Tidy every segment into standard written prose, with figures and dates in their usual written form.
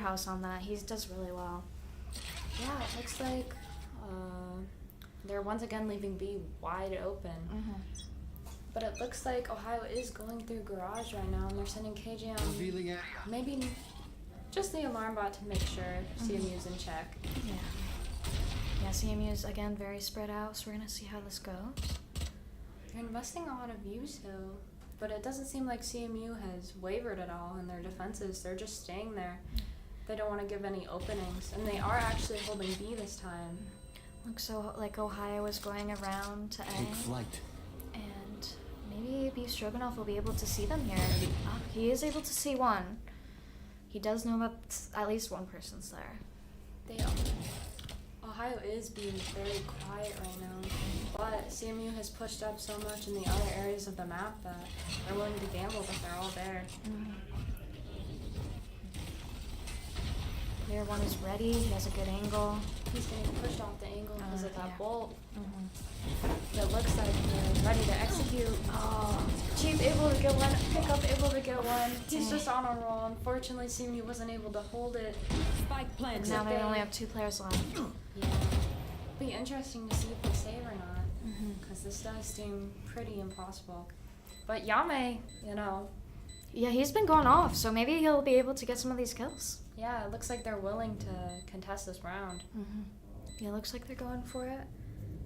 MoreHouse on that. He does really well. Yeah, it looks like they're once again leaving B wide open. But it looks like Ohio is going through garage right now, and they're sending KJ on maybe just the alarm bot to make sure CMU's in check. Yeah, CMU's again very spread out, so we're gonna see how this goes. They're investing a lot of views though, but it doesn't seem like CMU has wavered at all in their defenses. They're just staying there. They don't want to give any openings, and they are actually holding B this time. Looks so like Ohio is going around to A. Take flight. And maybe BeefStroganoff will be able to see them here. Oh, he is able to see one. He does know that at least one person's there. Ohio is being very quiet right now, but CMU has pushed up so much in the other areas of the map that they're willing to gamble that they're all there. PlayerOne is ready. He has a good angle. He's getting pushed off the angle because of that bolt. It looks like they're ready to execute. Oh, Chief able to get one. Pickup able to get one. He's just on a roll. Unfortunately, CMU wasn't able to hold it. Spike planted. Now they only have 2 players left. Yeah. It'll be interesting to see if they save or not, because this does seem pretty impossible. But yAime, you know. Yeah, he's been going off, so maybe he'll be able to get some of these kills. Yeah, it looks like they're willing to contest this round. Yeah, looks like they're going for it.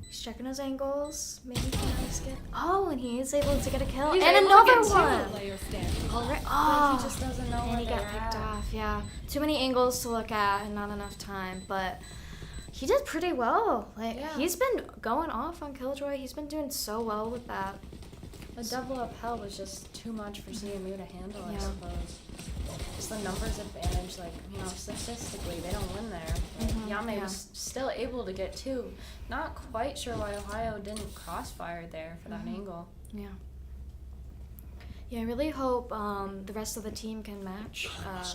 He's checking his angles. Maybe he can always get. Oh, and he is able to get a kill. He's and able another to get one! Alright. Oh, He just doesn't know and where he they're got picked at. off, yeah. Too many angles to look at and not enough time, but he did pretty well. He's been going off on Killjoy. He's been doing so well with that. The double up hell was just too much for CMU to handle, I suppose. Just the numbers advantage, statistically, they don't win there. yAime was still able to get 2. Not quite sure why Ohio didn't crossfire there for that angle. Yeah. Yeah, I really hope the rest of the team can match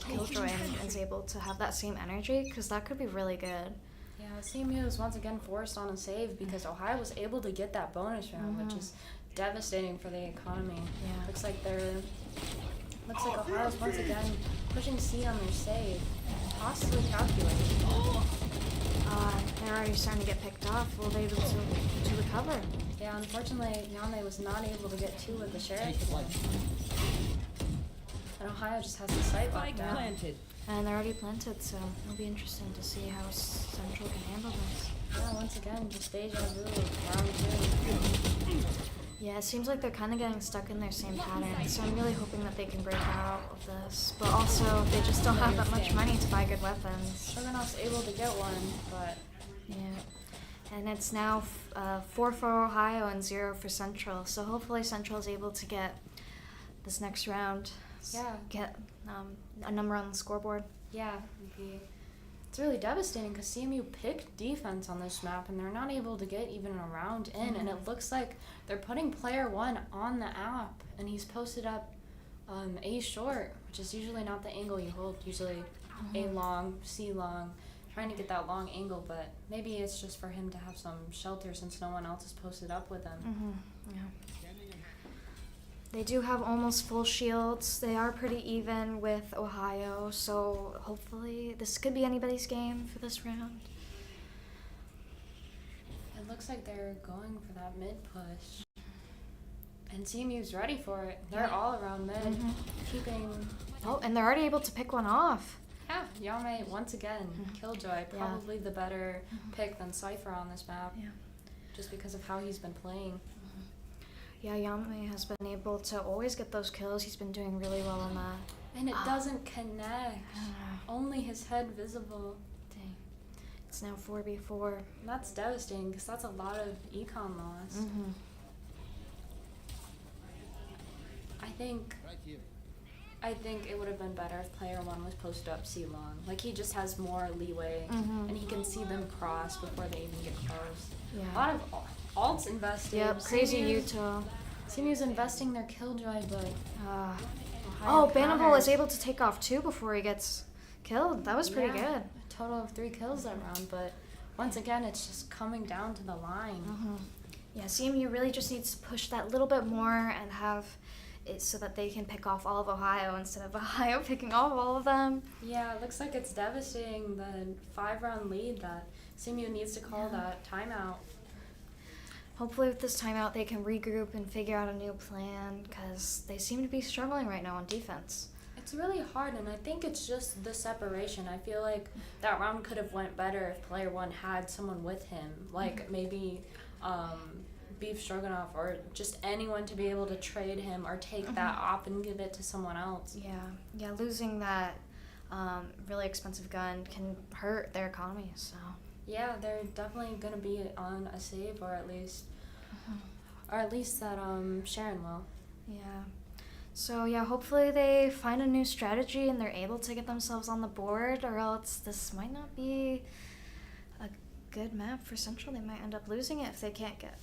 Killjoy and is able to have that same energy, because that could be really good. Yeah, CMU was once again forced on a save because Ohio was able to get that bonus round, which is devastating for the economy. Yeah. Looks like Ohio's once again pushing C on their save. Possibly calculated. They're already starting to get picked off. Will they be able to recover? Yeah, unfortunately, yAime was not able to get 2 with the Sheriff again. And Ohio just has the sight locked down. Planted. And they're already planted, so it'll be interesting to see how Central can handle this. Yeah, once again, just deja vu, round 2. Yeah, it seems like they're kind of getting stuck in their same pattern, so I'm really hoping that they can break out of this. But also, they just don't have that much money to buy good weapons. Stroganoff's able to get one, but... Yeah. And it's now 4 for Ohio and 0 for Central, so hopefully Central is able to get this next round. Yeah. Get a number on the scoreboard. Yeah, it's really devastating because CMU picked defense on this map and they're not able to get even a round in, and it looks like they're putting PlayerOne on the app, and he's posted up A short, which is usually not the angle you hold, usually A long, C long, trying to get that long angle, but maybe it's just for him to have some shelter since no one else is posted up with him. Yeah. They do have almost full shields. They are pretty even with Ohio, so hopefully this could be anybody's game for this round. It looks like they're going for that mid push. And CMU's ready for it. They're all around mid, keeping... Oh, and they're already able to pick one off. Yeah, yAime, once again, Killjoy, probably the better pick than Cypher on this map. Yeah. Just because of how he's been playing. Yeah, yAime has been able to always get those kills. He's been doing really well on that. And it doesn't connect. Only his head visible. Dang. It's now 4v4. And that's devastating because that's a lot of econ loss. I think it would have been better if PlayerOne was posted up C long. Like, he just has more leeway and he can see them cross before they even get close. Yeah. A lot of alts invested. Yep, crazy Utah. CMU's investing their Killjoy, but Bannable is able to take off 2 before he gets killed. That was pretty good. A total of 3 kills that round, but once again, it's just coming down to the line. Yeah, CMU really just needs to push that little bit more and have so that they can pick off all of Ohio instead of Ohio picking off all of them. Yeah, it looks like it's devastating, the 5-round lead that CMU needs to call that timeout. Hopefully with this timeout they can regroup and figure out a new plan, because they seem to be struggling right now on defense. It's really hard, and I think it's just the separation. I feel like that round could have went better if PlayerOne had someone with him, like maybe BeefStroganoff or just anyone to be able to trade him or take that op and give it to someone else. Yeah, losing that really expensive gun can hurt their economy, so. Yeah, they're definitely going to be on a save, or at least that Sharan will. Yeah. So yeah, hopefully they find a new strategy and they're able to get themselves on the board, or else this might not be a good map for Central. They might end up losing it if they can't get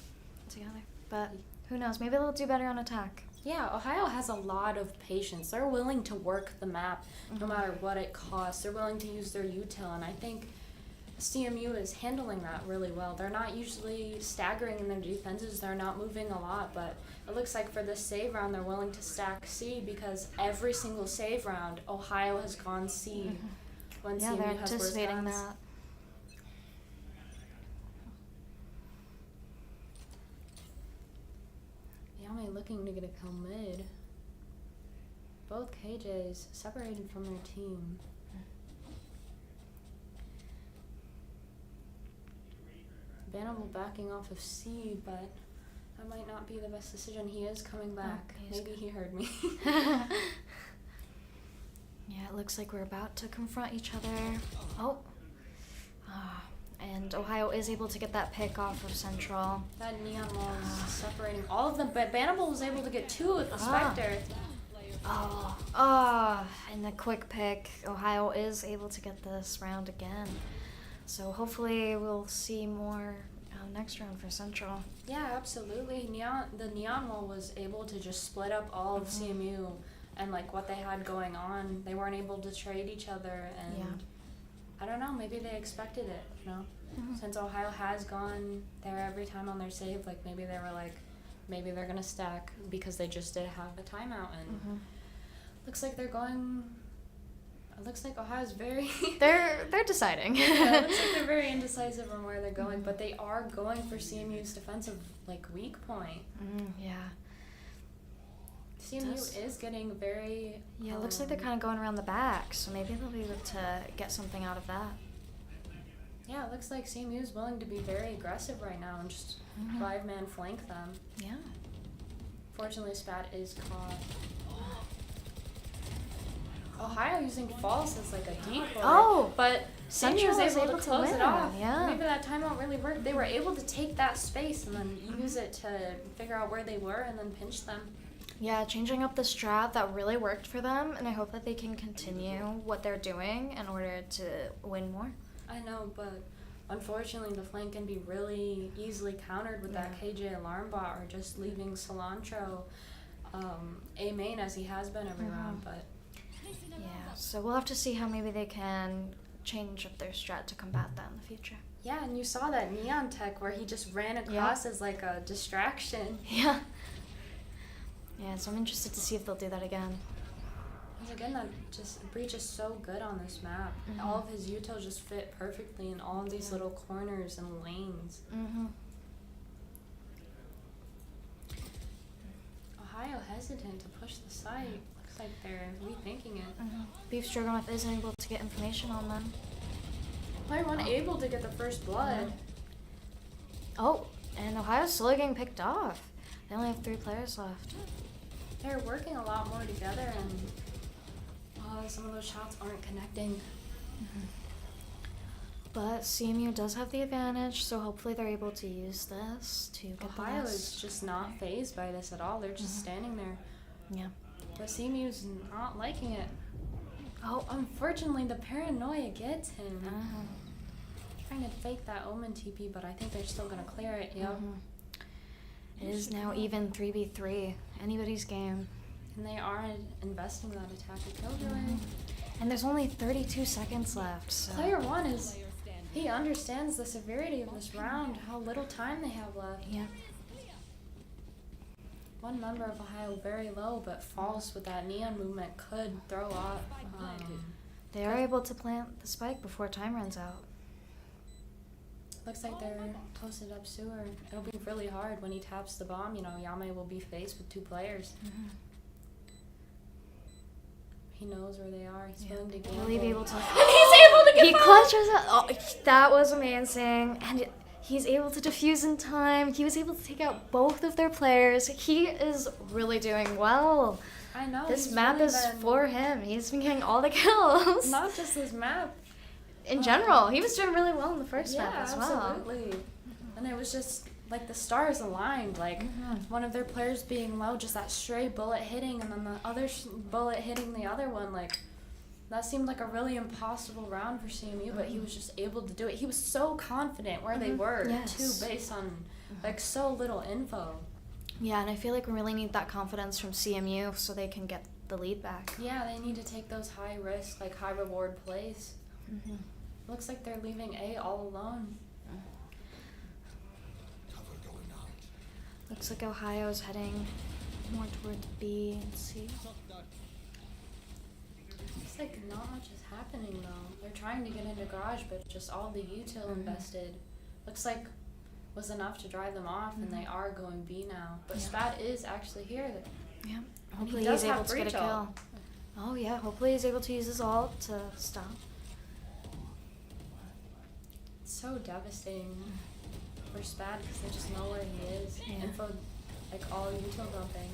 together. But who knows? Maybe they'll do better on attack. Yeah, Ohio has a lot of patience. They're willing to work the map no matter what it costs. They're willing to use their util, and I think CMU is handling that really well. They're not usually staggering in their defenses. They're not moving a lot, but it looks like for this save round, they're willing to stack C, because every single save round, Ohio has gone C when Yeah, CMU they're has worse anticipating guns. that. yAime looking to get a kill mid. Both KJs separated from their team. Bannable backing off of C, but that might not be the best decision. He is coming back. Maybe he heard me. Yeah, it looks like we're about to confront each other. Oh. And Ohio is able to get that pick off of Central. That neon wall is separating all of them, but Bannable was able to get 2 with the Spectre. And the quick pick. Ohio is able to get this round again. So hopefully we'll see more next round for Central. Yeah, absolutely. The neon wall was able to just split up all of CMU and like what they had going on. They weren't able to trade each other, and I don't know, maybe they expected it, you know? Since Ohio has gone there every time on their save, like maybe they were like, maybe they're gonna stack because they just did have a timeout, and looks like they're going. It looks like Ohio's very. They're deciding. Yeah, it looks like they're very indecisive on where they're going, but they are going for CMU's defensive like weak point. Yeah. CMU is getting very. Yeah, it looks like they're kind of going around the back, so maybe they'll be able to get something out of that. Yeah, it looks like CMU is willing to be very aggressive right now and just 5-man flank them. Yeah. Fortunately, Spat is caught. Ohio using false as like a decoy. But CMU was able to close it off. Yeah. Maybe that timeout really worked. They were able to take that space and then use it to figure out where they were and then pinch them. Yeah, changing up the strat, that really worked for them, and I hope that they can continue what they're doing in order to win more. I know, but unfortunately the flank can be really easily countered with that KJ alarm bot or just leaving Cilantro A main as he has been every round, but yeah, so we'll have to see how maybe they can change up their strat to combat that in the future. Yeah, and you saw that Neon Tech where he just ran across as like a distraction. Yeah. Yeah, so I'm interested to see if they'll do that again. Once again, that just Breach is so good on this map. All of his utils just fit perfectly in all of these little corners and lanes. Ohio hesitant to push the site. Looks like they're rethinking it. BeefStroganoff isn't able to get information on them. PlayerOne able to get the first blood. Oh, and Ohio's slowly getting picked off. They only have 3 players left. They're working a lot more together, and some of those shots aren't connecting. But CMU does have the advantage, so hopefully they're able to use this to get Ohio the is just not fazed by this at all. They're just standing there. Yeah. But CMU's not liking it. Oh, Unfortunately, the paranoia gets him. Trying to fake that Omen TP, but I think they're still going to clear it. Yep. It is now even 3v3. Anybody's game. And they are investing that attack at Killjoy. And there's only 32 seconds left, so... PlayerOne is... He understands the severity of this round, how little time they have left. Yeah. one member of Ohio very low, but false with that neon movement could throw off. They are able to plant the spike before time runs out. Looks like they're posted up sewer. It'll be really hard when he taps the bomb. You know, yAime will be faced with 2 players. He knows where they are. He's willing to gamble. Will he be able to? And he's able to get He clutches it. Oh, that was amazing. And he's able to defuse in time. He was able to take out both of their players. He is really doing well. I know. This map really is for him. He's been getting all the kills. Not just this map. In general, he was doing really well in the first map as well. Yeah, absolutely. And it was just like the stars aligned. Like one of their players being low, just that stray bullet hitting, and then the other bullet hitting the other one. Like that seemed like a really impossible round for CMU, but he was just able to do it. He was so confident where they were too, based on like so little info. Yeah, and I feel like we really need that confidence from CMU so they can get the lead back. Yeah, they need to take those high risk, like high reward plays. Looks like they're leaving A all alone. Looks like Ohio's heading more towards B and C. Looks like not much is happening though. They're trying to get into garage, but just all the util invested. Looks like was enough to drive them off, and they are going B now. But Spat is actually here. Yeah, hopefully he's able to get a kill. Oh yeah, hopefully he's able to use his ult to stop. So devastating for Spat because they just know where he is. Info, like all util dumping.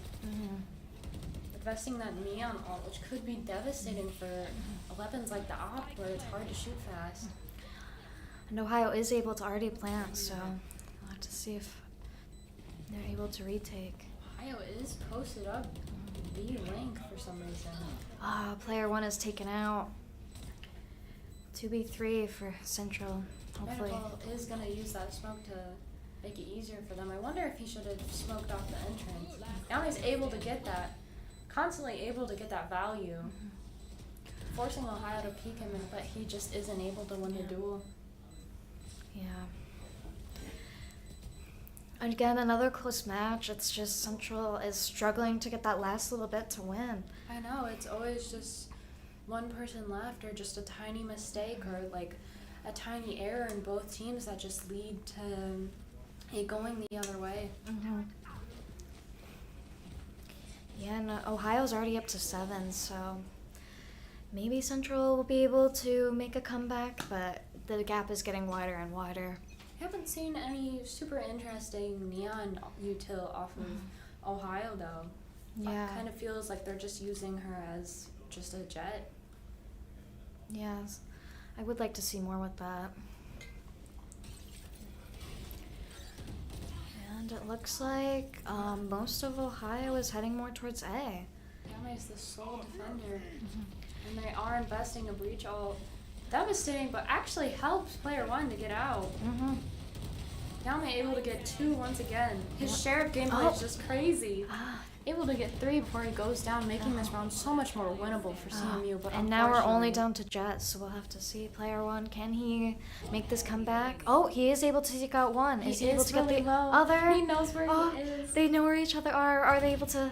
Investing that neon ult, which could be devastating for weapons like the op, where it's hard to shoot fast. And Ohio is able to already plant, so we'll have to see if they're able to retake. Ohio is posted up B link for some reason. PlayerOne is taken out. 2v3 for Central. Hopefully. Bannable is going to use that smoke to make it easier for them. I wonder if he should have smoked off the entrance. Now he's able to get that, constantly able to get that value. Forcing Ohio to peek him, but he just isn't able to win the duel. Yeah. Again, another close match. It's just Central is struggling to get that last little bit to win. I know, it's always just one person left or just a tiny mistake or like a tiny error in both teams that just lead to it going the other way. Yeah, and Ohio's already up to 7, so maybe Central will be able to make a comeback, but the gap is getting wider and wider. I haven't seen any super interesting neon util off of Ohio though. Yeah. It kind of feels like they're just using her as just a jet. Yes. I would like to see more with that. And it looks like most of Ohio is heading more towards A. yAime is the sole defender. And they are investing a breach ult. Devastating, but actually helps PlayerOne to get out. yAime able to get 2 once again. His sheriff gameplay is just crazy. Able to get 3 before he goes down, making this round so much more winnable for CMU. But and now we're only down to Jet, so we'll have to see. PlayerOne, can he make this comeback? Oh, he is able to take out one. Is he able to get the other? He knows where he is. They know where each other are. Are they able to?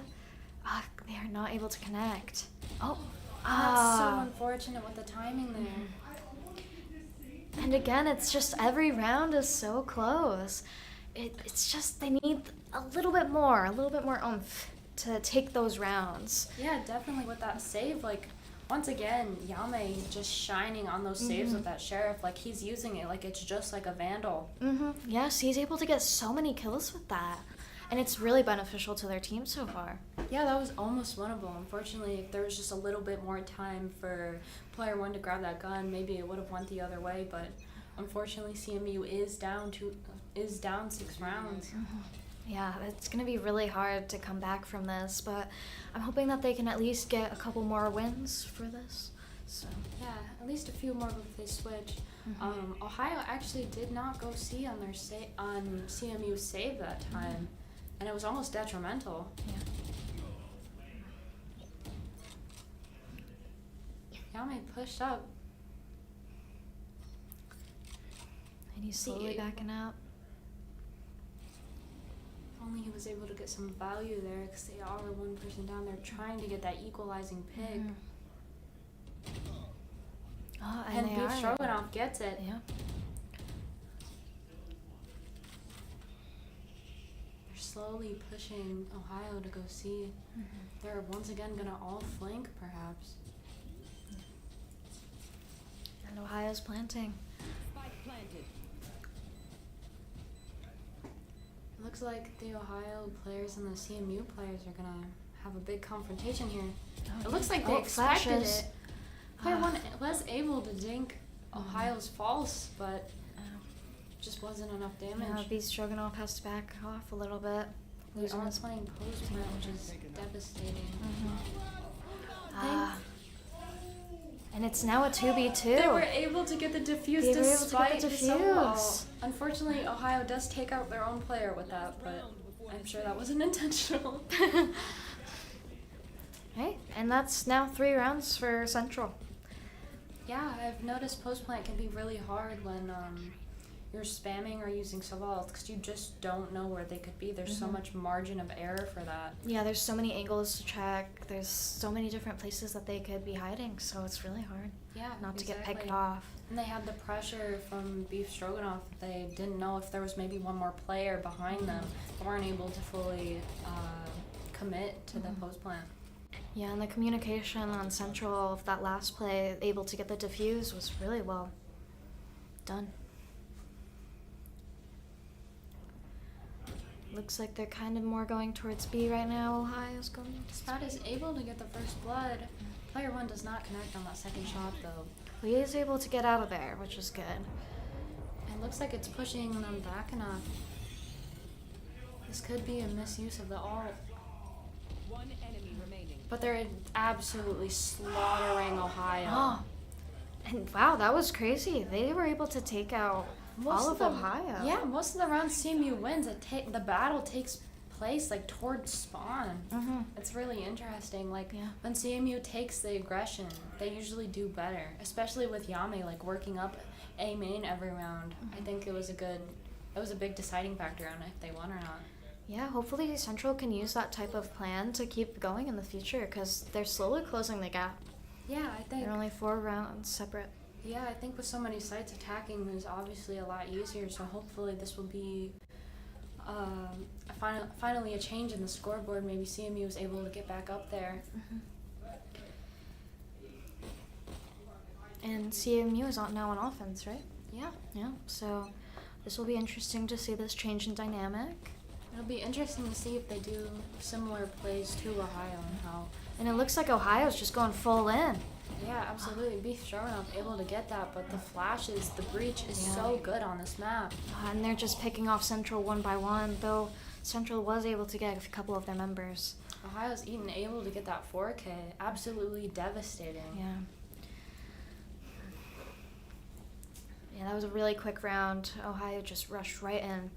They are not able to connect. Oh, that's so unfortunate with the timing there. And again, it's just every round is so close. It's just they need a little bit more oomph to take those rounds. Yeah, definitely with that save, like, once again, yAime just shining on those saves with that sheriff, like he's using it like it's just like a vandal. Yes, he's able to get so many kills with that. And it's really beneficial to their team so far. Yeah, that was almost winnable. Unfortunately, if there was just a little bit more time for PlayerOne to grab that gun, maybe it would have went the other way, but unfortunately CMU is down 6 rounds. Yeah, it's going to be really hard to come back from this, but I'm hoping that they can at least get a couple more wins for this. So yeah, at least a few more if they switch. Ohio actually did not go C on their on CMU's save that time, and it was almost detrimental. Yeah. yAime pushed up. And he's slowly backing out. finally he was able to get some value there because they are one person down there trying to get that equalizing pick. Oh, And BeefStroganoff gets it. Yeah. They're slowly pushing Ohio to go see. They're once again going to all flank, perhaps. And Ohio's planting. It looks like the Ohio players and the CMU players are going to have a big confrontation here. It looks like they expected flashes. it. PlayerOne was able to dink Ohio's false, but just wasn't enough damage. Now BeefStroganoff has to back off a little bit. They are playing post plant, which is devastating. And it's now a 2v2. They were able to get the defuse despite the defuse. Unfortunately, Ohio does take out their own player with that, but I'm sure that wasn't intentional. Hey, and that's now 3 rounds for Central. Yeah, I've noticed post plant can be really hard when you're spamming or using Saval because you just don't know where they could be. There's so much margin of error for that. Yeah, there's so many angles to check. There's so many different places that they could be hiding, so it's really hard not to get picked off. And they had the pressure from BeefStroganoff. They didn't know if there was maybe one more player behind them. They weren't able to fully commit to the post plant. Yeah, and the communication on Central of that last play, able to get the defuse, was really well done. Looks like they're kind of more going towards B right now. Ohio's going. Spat is able to get the first blood. PlayerOne does not connect on that second shot, though. Well, he is able to get out of there, which is good. It looks like it's pushing them back enough. This could be a misuse of the ult. One enemy remaining. But they're absolutely slaughtering Ohio. Oh, and wow, that was crazy. They were able to take out all of Ohio. Yeah, most of the rounds CMU wins. The battle takes place like towards spawn. It's really interesting. Like when CMU takes the aggression, they usually do better. Especially with yAime like working up A main every round. I think it was a big deciding factor on if they won or not. Yeah, hopefully Central can use that type of plan to keep going in the future because they're slowly closing the gap. Yeah, I think. They're only 4 rounds separate. Yeah, I think with so many sites attacking, it's obviously a lot easier. So hopefully this will be finally a change in the scoreboard. Maybe CMU is able to get back up there. And CMU is now on offense, right? Yeah. Yeah, so this will be interesting to see this change in dynamic. It'll be interesting to see if they do similar plays to Ohio and how. And it looks like Ohio's just going full in. Yeah, absolutely. BeefStroganoff able to get that, but the flashes, the breach is so good on this map. And they're just picking off Central one by one, though Central was able to get a couple of their members. Ohio's even able to get that 4K. Absolutely devastating. Yeah. Yeah, that was a really quick round. Ohio just rushed right in.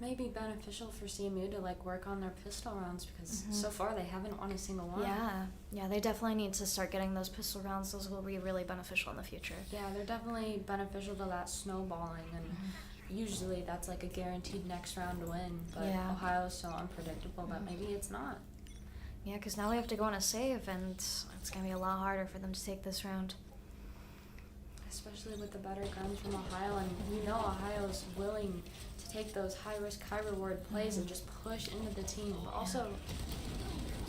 Maybe beneficial for CMU to like work on their pistol rounds because so far they haven't won a single one. Yeah, they definitely need to start getting those pistol rounds. Those will be really beneficial in the future. Yeah, they're definitely beneficial to that snowballing, and usually that's like a guaranteed next round win. But Ohio's so unpredictable that maybe it's not. Yeah, because now we have to go on a save, and it's gonna be a lot harder for them to take this round. Especially with the better guns from Ohio, and you know Ohio's willing to take those high-risk, high-reward plays and just push into the team. But also,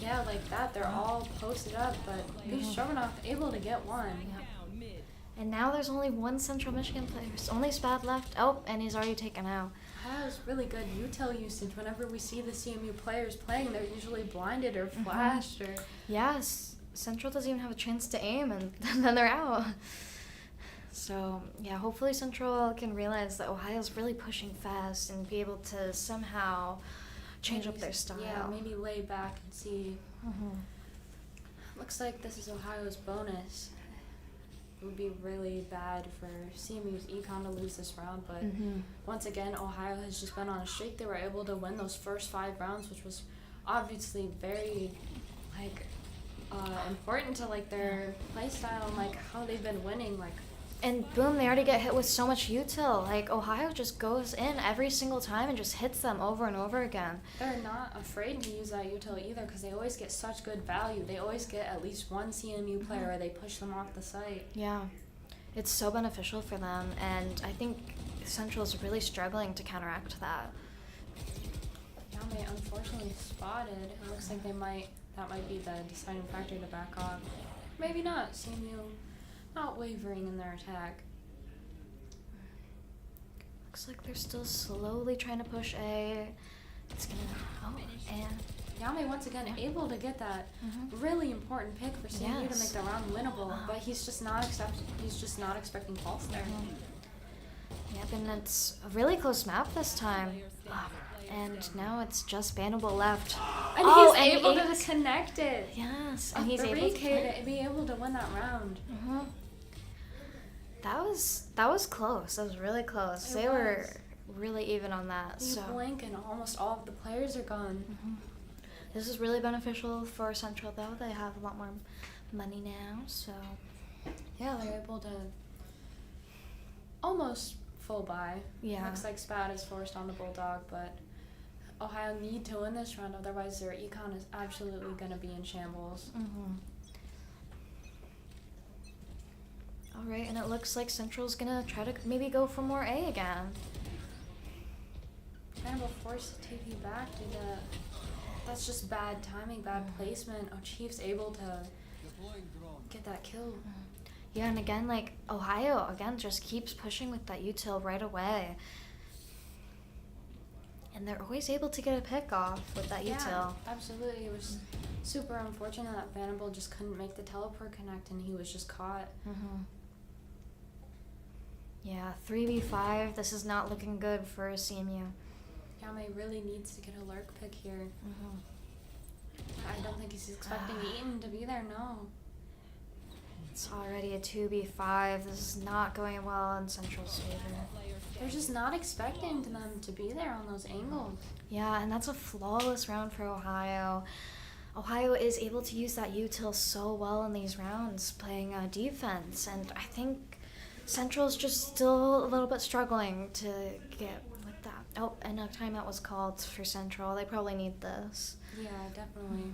like that, they're all posted up, but BeefStroganoff able to get one. And now there's only one Central Michigan player. There's only Spad left. Oh, and he's already taken out. Ohio's really good util usage. Whenever we see the CMU players playing, they're usually blinded or flashed. Or Yes, Central doesn't even have a chance to aim, and then they're out. So, yeah, hopefully Central can realize that Ohio's really pushing fast and be able to somehow change up their style. Yeah, maybe lay back and see. Looks like this is Ohio's bonus. It would be really bad for CMU's econ to lose this round, but once again, Ohio has just been on a streak. They were able to win those first 5 rounds, which was obviously very, important to, their play style and, how they've been winning, And boom, they already get hit with so much util. Like, Ohio just goes in every single time and just hits them over and over again. They're not afraid to use that util either because they always get such good value. They always get at least one CMU player or they push them off the site. Yeah. It's so beneficial for them, and I think Central's really struggling to counteract that. yAime unfortunately spotted. It looks like that might be the deciding factor to back off. Maybe not. CMU not wavering in their attack. Looks like they're still slowly trying to push A. It's gonna, and yAime once again able to get that really important pick for CMU to make the round winnable, but he's just not expecting pulse there. Yep, and it's a really close map this time. And now it's just Bannable left. And he's able to connect it. Yes, and he's able to be able to win that round. That was close. That was really close. They were really even on that. You blink and almost all of the players are gone. This is really beneficial for Central though. They have a lot more money now, so yeah, they're able to almost full buy. Yeah. Looks like Spat is forced on the Bulldog, but Ohio need to win this round, otherwise their econ is absolutely going to be in shambles. Alright, and it looks like Central's gonna try to maybe go for more A again. Bannable forced to TP back due to... That's just bad timing, bad placement. Oh, Chief's able to get that kill. Yeah, and again, like, Ohio, again, just keeps pushing with that util right away. And they're always able to get a pick off with that util. Yeah, absolutely. It was super unfortunate that Bannable just couldn't make the teleport connect and he was just caught. Yeah, 3v5. This is not looking good for CMU. yAime really needs to get a lurk pick here. I don't think he's expecting yAime to be there, no. It's already a 2v5. This is not going well in Central's favor. They're just not expecting them to be there on those angles. Yeah, and that's a flawless round for Ohio. Ohio is able to use that util so well in these rounds, playing defense, and I think Central's just still a little bit struggling to get with that. Oh, and a timeout was called for Central. They probably need this. Yeah, definitely.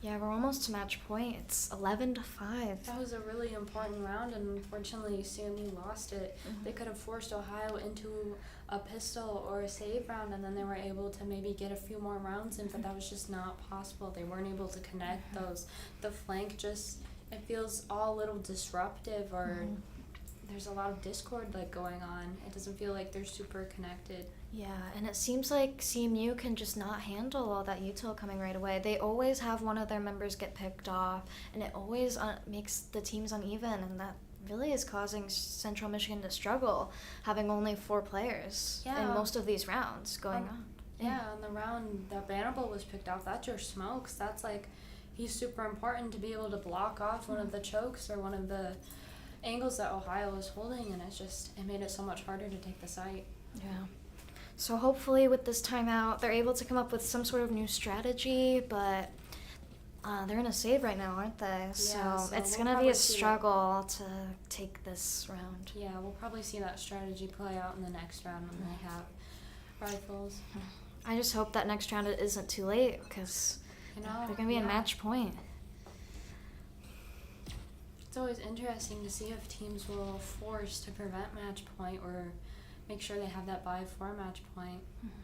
Yeah, we're almost to match point. It's 11-5. That was a really important round, and unfortunately CMU lost it. They could have forced Ohio into a pistol or a save round, and then they were able to maybe get a few more rounds in, but that was just not possible. They weren't able to connect those. The flank just, it feels all a little disruptive, or there's a lot of discord like going on. It doesn't feel like they're super connected. Yeah, and it seems like CMU can just not handle all that util coming right away. They always have one of their members get picked off, and it always makes the teams uneven, and that really is causing Central Michigan to struggle, having only 4 players in most of these rounds going on. Yeah, and the round that Bannable was picked off, that's your smokes. That's like, he's super important to be able to block off one of the chokes or one of the angles that Ohio was holding, and it made it so much harder to take the site. Yeah. So hopefully with this timeout, they're able to come up with some sort of new strategy, but they're in a save right now, aren't they? Yeah, so it's going to be a struggle to take this round. Yeah, we'll probably see that strategy play out in the next round when they have rifles. I just hope that next round it isn't too late, because they're going to be in match point. It's always interesting to see if teams will force to prevent match point or make sure they have that buy for match point.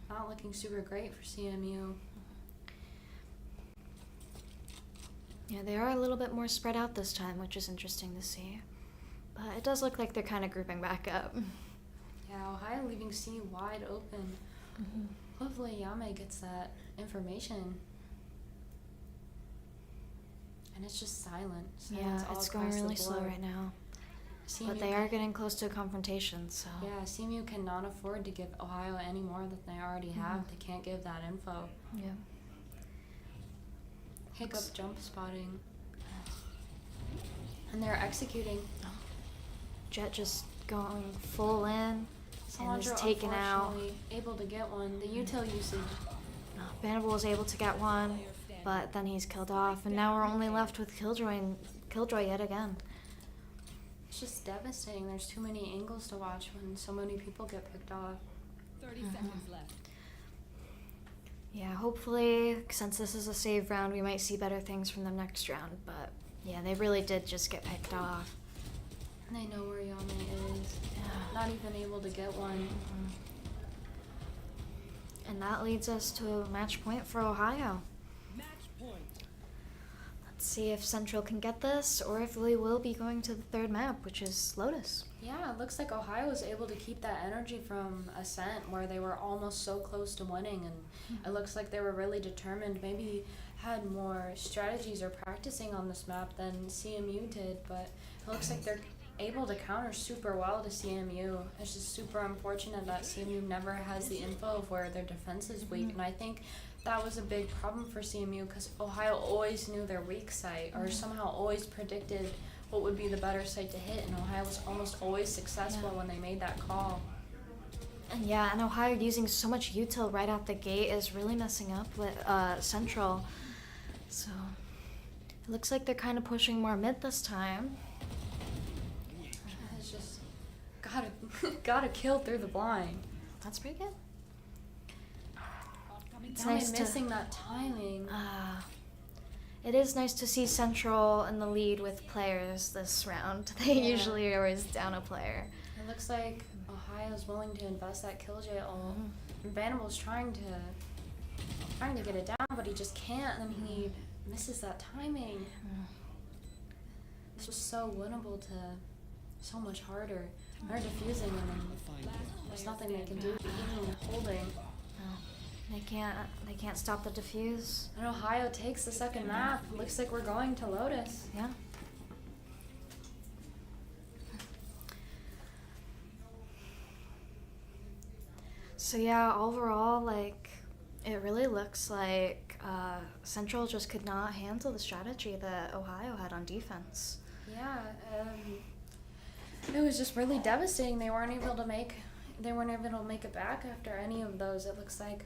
Not looking super great for CMU. Yeah, they are a little bit more spread out this time, which is interesting to see. But it does look like they're kind of grouping back up. Yeah, Ohio leaving C wide open. Hopefully yAime gets that information. And it's just silent. Yeah, it's going really slow right now. CMU but they are getting close to a confrontation, so... Yeah, CMU cannot afford to give Ohio any more than they already have. They can't give that info. Yeah. Hiccup jump spotting. And they're executing. Jet just going full in and is taken out. Able to get one. The util usage. Bannable was able to get one, but then he's killed off, and now we're only left with Killjoy yet again. It's just devastating. There's too many angles to watch when so many people get picked off. 30 seconds left. Yeah, hopefully, since this is a save round, we might see better things from them next round. But yeah, they really did just get picked off. And they know where yAime is. Yeah. Not even able to get one. And that leads us to a match point for Ohio. Match point. Let's see if Central can get this, or if we will be going to the third map, which is Lotus. Yeah, it looks like Ohio was able to keep that energy from Ascent, where they were almost so close to winning, and it looks like they were really determined. Maybe had more strategies or practicing on this map than CMU did, but it looks like they're able to counter super well to CMU. It's just super unfortunate that CMU never has the info of where their defense is weak, and I think that was a big problem for CMU because Ohio always knew their weak site, or somehow always predicted what would be the better site to hit, and Ohio was almost always successful when they made that call. And yeah, and Ohio using so much util right out the gate is really messing up with Central. So it looks like they're kind of pushing more mid this time. It's just gotta kill through the blind. That's pretty good. It's Now nice they're missing that timing. It is nice to see Central in the lead with players this round. They usually are always down a player. It looks like Ohio's willing to invest that kill ult. And Bannable's trying to get it down, but he just can't, and then he misses that timing. This was so winnable to so much harder. They're defusing, and then there's nothing they can do, even holding. They can't stop the defuse. And Ohio takes the second map. Looks like we're going to Lotus. Yeah. So yeah, overall, like, it really looks like Central just could not handle the strategy that Ohio had on defense. Yeah, it was just really devastating. They weren't able to make it back after any of those. It looks like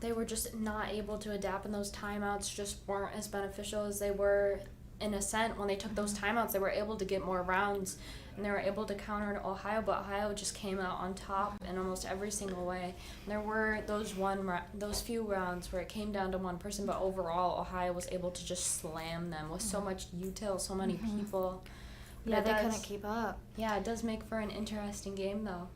they were just not able to adapt, and those timeouts just weren't as beneficial as they were in Ascent. When they took those timeouts, they were able to get more rounds, and they were able to counter Ohio, but Ohio just came out on top in almost every single way. And there were those few rounds where it came down to one person, but overall Ohio was able to just slam them with so much util, so many people. Yeah, they couldn't keep up. Yeah, it does make for an interesting game, though.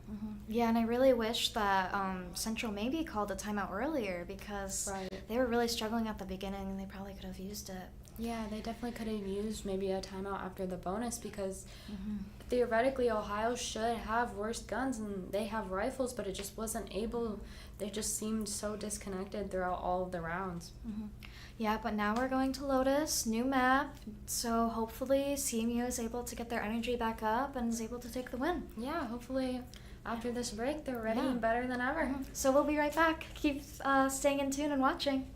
Yeah, and I really wish that Central maybe called a timeout earlier, because they were really struggling at the beginning, and they probably could have used it. Yeah, they definitely could have used maybe a timeout after the bonus, because theoretically Ohio should have worse guns, and they have rifles, but it just wasn't able. They just seemed so disconnected throughout all of the rounds. Yeah, but now we're going to Lotus, new map, so hopefully CMU is able to get their energy back up and is able to take the win. Yeah, hopefully after this break they're ready and better than ever. So we'll be right back. Keep staying in tune and watching.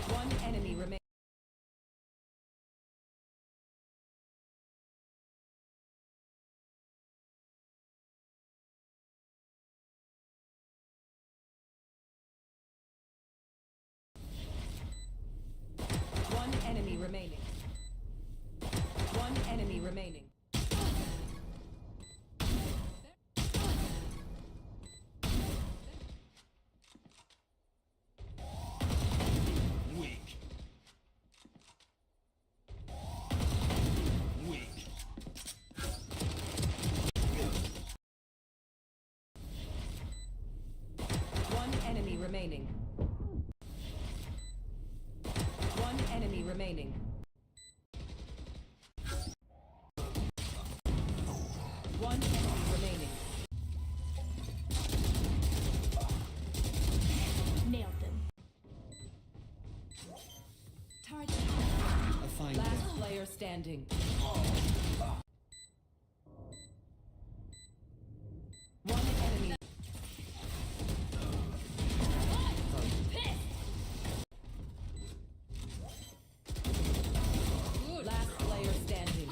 One enemy remaining. One enemy remaining. One enemy remaining. Weak. One enemy remaining. One enemy remaining. One enemy remaining. Nailed them. A fine Last kill. player standing. One enemy. Last player standing.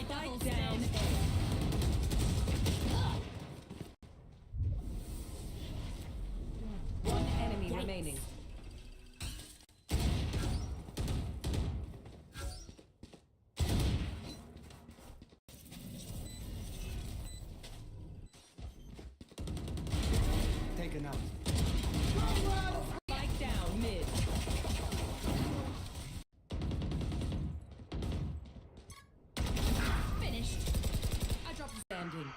Spike down A. One enemy remaining. Taken out. Spike down mid. Finished. I dropped Standing.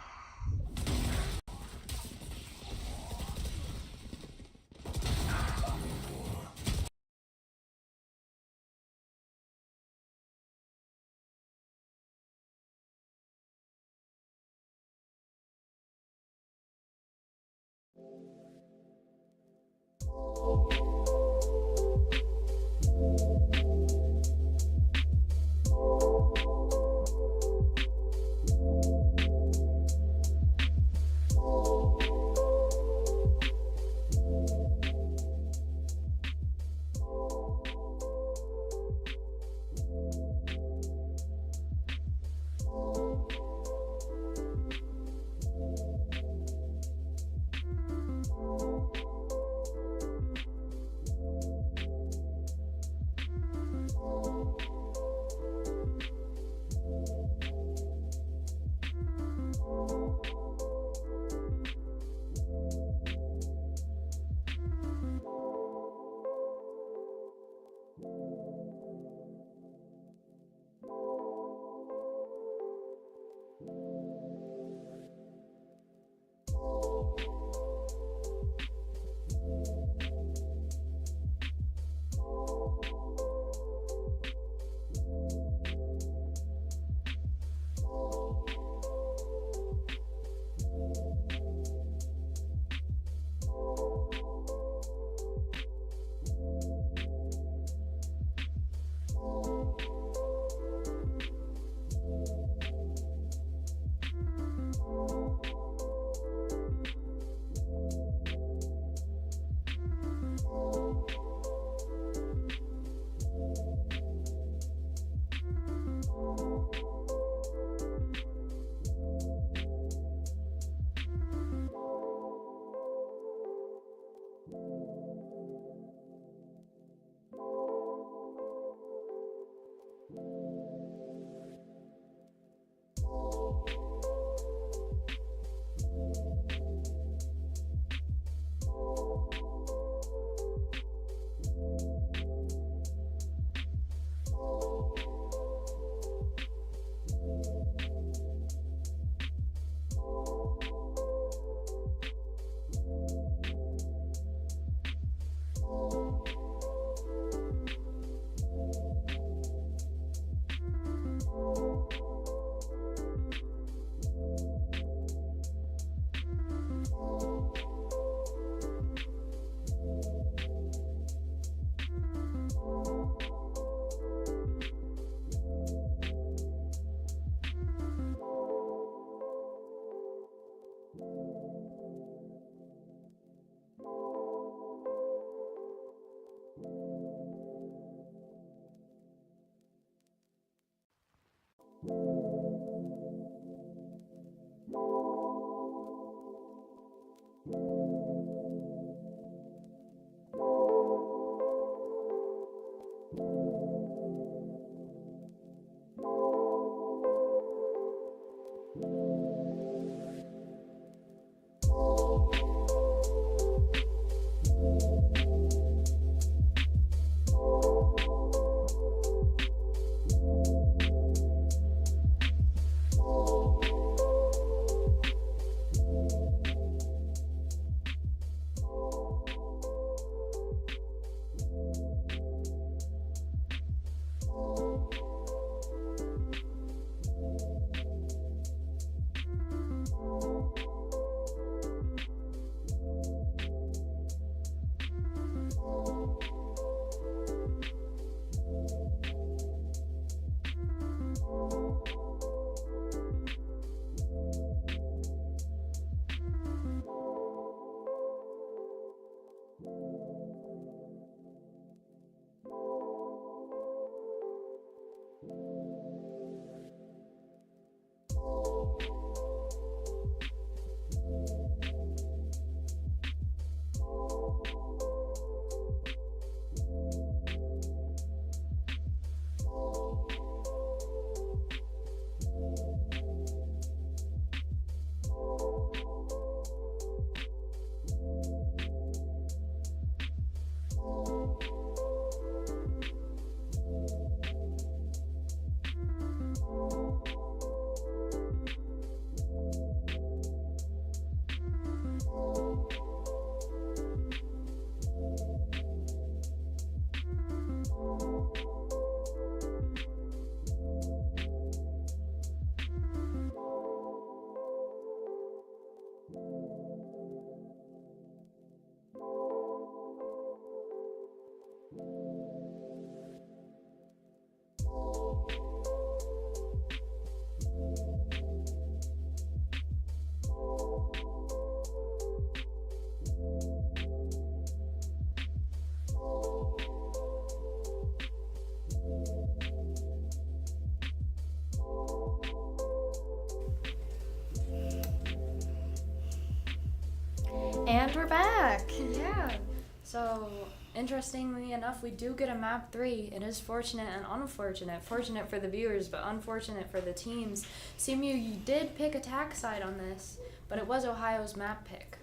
And we're back. Yeah. So, interestingly enough, we do get a map 3. It is fortunate and unfortunate. Fortunate for the viewers, but unfortunate for the teams. CMU, you did pick attack side on this, but it was Ohio's map pick.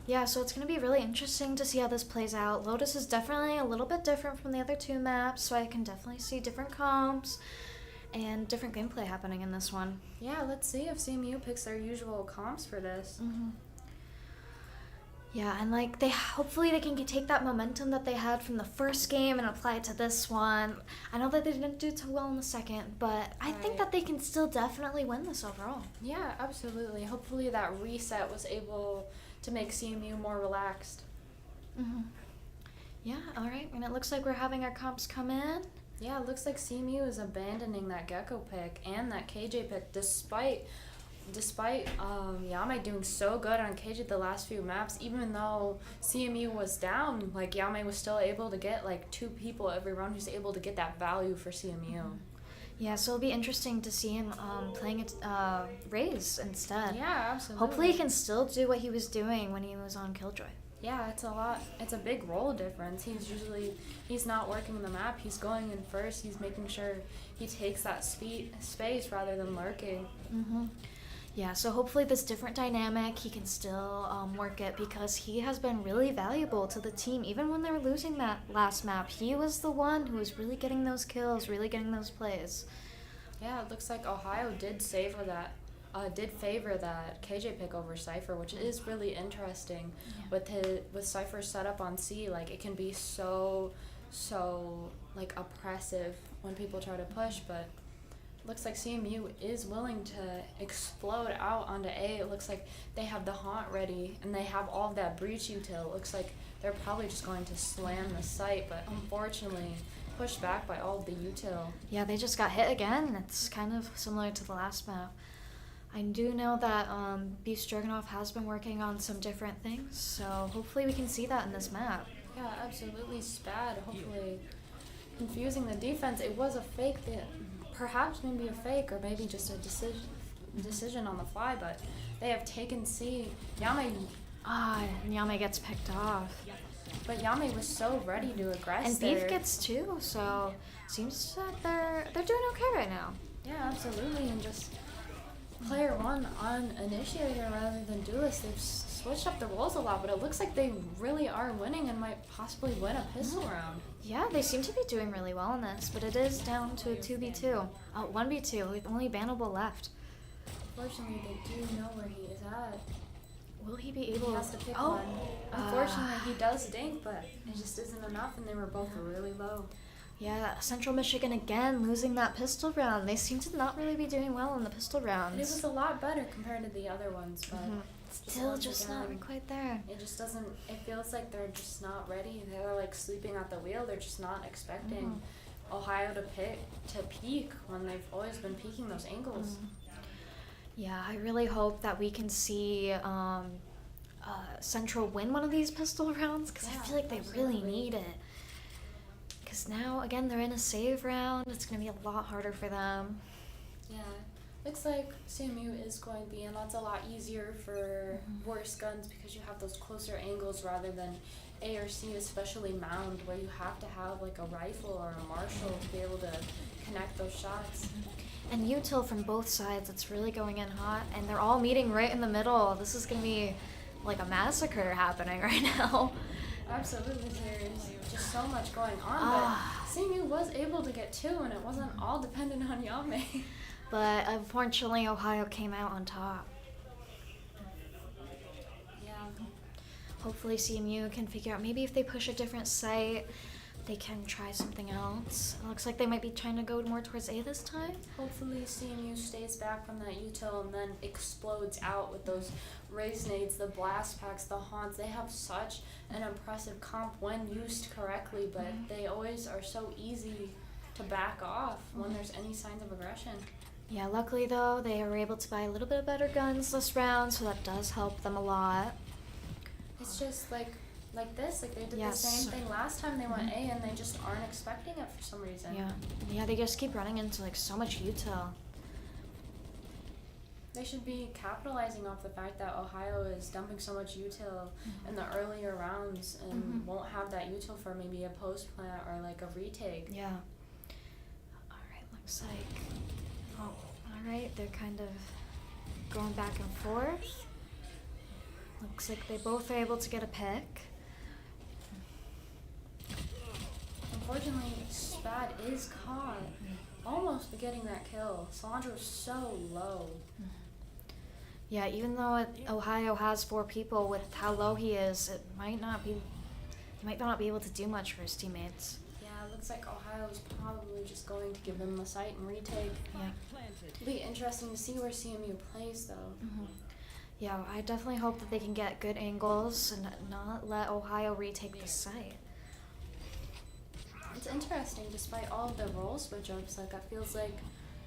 Yeah, so it's going to be really interesting to see how this plays out. Lotus is definitely a little bit different from the other 2 maps, so I can definitely see different comps and different gameplay happening in this one. Yeah, let's see if CMU picks their usual comps for this. Yeah, and like hopefully they can take that momentum that they had from the first game and apply it to this one. I know that they didn't do too well in the second, but I think that they can still definitely win this overall. Yeah, absolutely. Hopefully that reset was able to make CMU more relaxed. Yeah, all right, and it looks like we're having our comps come in. Yeah, it looks like CMU is abandoning that Gecko pick and that KJ pick despite yAime doing so good on KJ the last few maps. Even though CMU was down, like yAime was still able to get like 2 people every round who's able to get that value for CMU. Yeah, so it'll be interesting to see him playing Raze instead. Yeah, absolutely. Hopefully he can still do what he was doing when he was on Killjoy. Yeah, it's a big role difference. He's not working the map, he's going in first, he's making sure he takes that space rather than lurking. Yeah, so hopefully this different dynamic, he can still work it, because he has been really valuable to the team. Even when they were losing that last map, he was the one who was really getting those kills, really getting those plays. Yeah, it looks like Ohio did favor that KJ pick over Cypher, which is really interesting. With Cypher's setup on C, like it can be so like oppressive when people try to push, but looks like CMU is willing to explode out onto A. It looks like they have the haunt ready and they have all of that breach util. It looks like they're probably just going to slam the site, but unfortunately pushed back by all of the util. Yeah, they just got hit again. It's kind of similar to the last map. I do know that BeefStroganoff has been working on some different things, so hopefully we can see that in this map. Yeah, absolutely. Spad, hopefully confusing the defense. It was a fake, perhaps maybe a fake or maybe just a decision on the fly, but they have taken C. yAime yAime gets picked off. But yAime was so ready to aggress And there. Beef gets 2, so seems that they're doing okay right now. Yeah, absolutely, and just PlayerOne on initiator rather than duelist. They've switched up the roles a lot, but it looks like they really are winning and might possibly win a pistol round. Yeah, they seem to be doing really well in this, but it is down to a 2v2. 1v2 with only Bannable left. Fortunately, they do know where he is at. Will he be able He has to pick one. Unfortunately, he does dink, but it just isn't enough, and they were both really low. Yeah, Central Michigan again losing that pistol round. They seem to not really be doing well in the pistol rounds. It was a lot better compared to the other ones, but still just not quite there. It just doesn't, it feels like they're just not ready. They're like sleeping at the wheel. They're just not expecting Ohio to peak when they've always been peaking those angles. Yeah, I really hope that we can see Central win one of these pistol rounds, because I feel like they really need it. Because now, again, they're in a save round. It's going to be a lot harder for them. Yeah. Looks like CMU is going to be, and that's a lot easier for worse guns because you have those closer angles rather than A or C, especially Mound, where you have to have like a rifle or a Marshall to be able to connect those shots. And util from both sides, it's really going in hot, and they're all meeting right in the middle. This is going to be like a massacre happening right now. Absolutely, there's just so much going on, but CMU was able to get 2, and it wasn't all dependent on yAime. But unfortunately, Ohio came out on top. Yeah. Hopefully CMU can figure out, maybe if they push a different site, they can try something else. It looks like they might be trying to go more towards A this time. Hopefully CMU stays back from that util and then explodes out with those race nades, the blast packs, the haunts. They have such an impressive comp when used correctly, but they always are so easy to back off when there's any signs of aggression. Yeah, luckily though, they were able to buy a little bit better guns this round, so that does help them a lot. It's just like this, like they did Yes. the same thing last time they went A and they just aren't expecting it for some reason. Yeah, they just keep running into like so much util. They should be capitalizing off the fact that Ohio is dumping so much util in the earlier rounds and won't have that util for maybe a post plant or like a retake. Yeah. Alright, looks like... Oh, alright, they're kind of going back and forth. Looks like they both are able to get a pick. Unfortunately, Spad is caught almost getting that kill. Solandra's so low. Yeah, even though Ohio has 4 people, with how low he is, it might not be... He might not be able to do much for his teammates. Yeah, it looks like Ohio's probably just going to give them the site and retake. Yeah. It'll be interesting to see where CMU plays, though. Yeah, I definitely hope that they can get good angles and not let Ohio retake the site. It's interesting, despite all of their role switch-ups, like, it feels like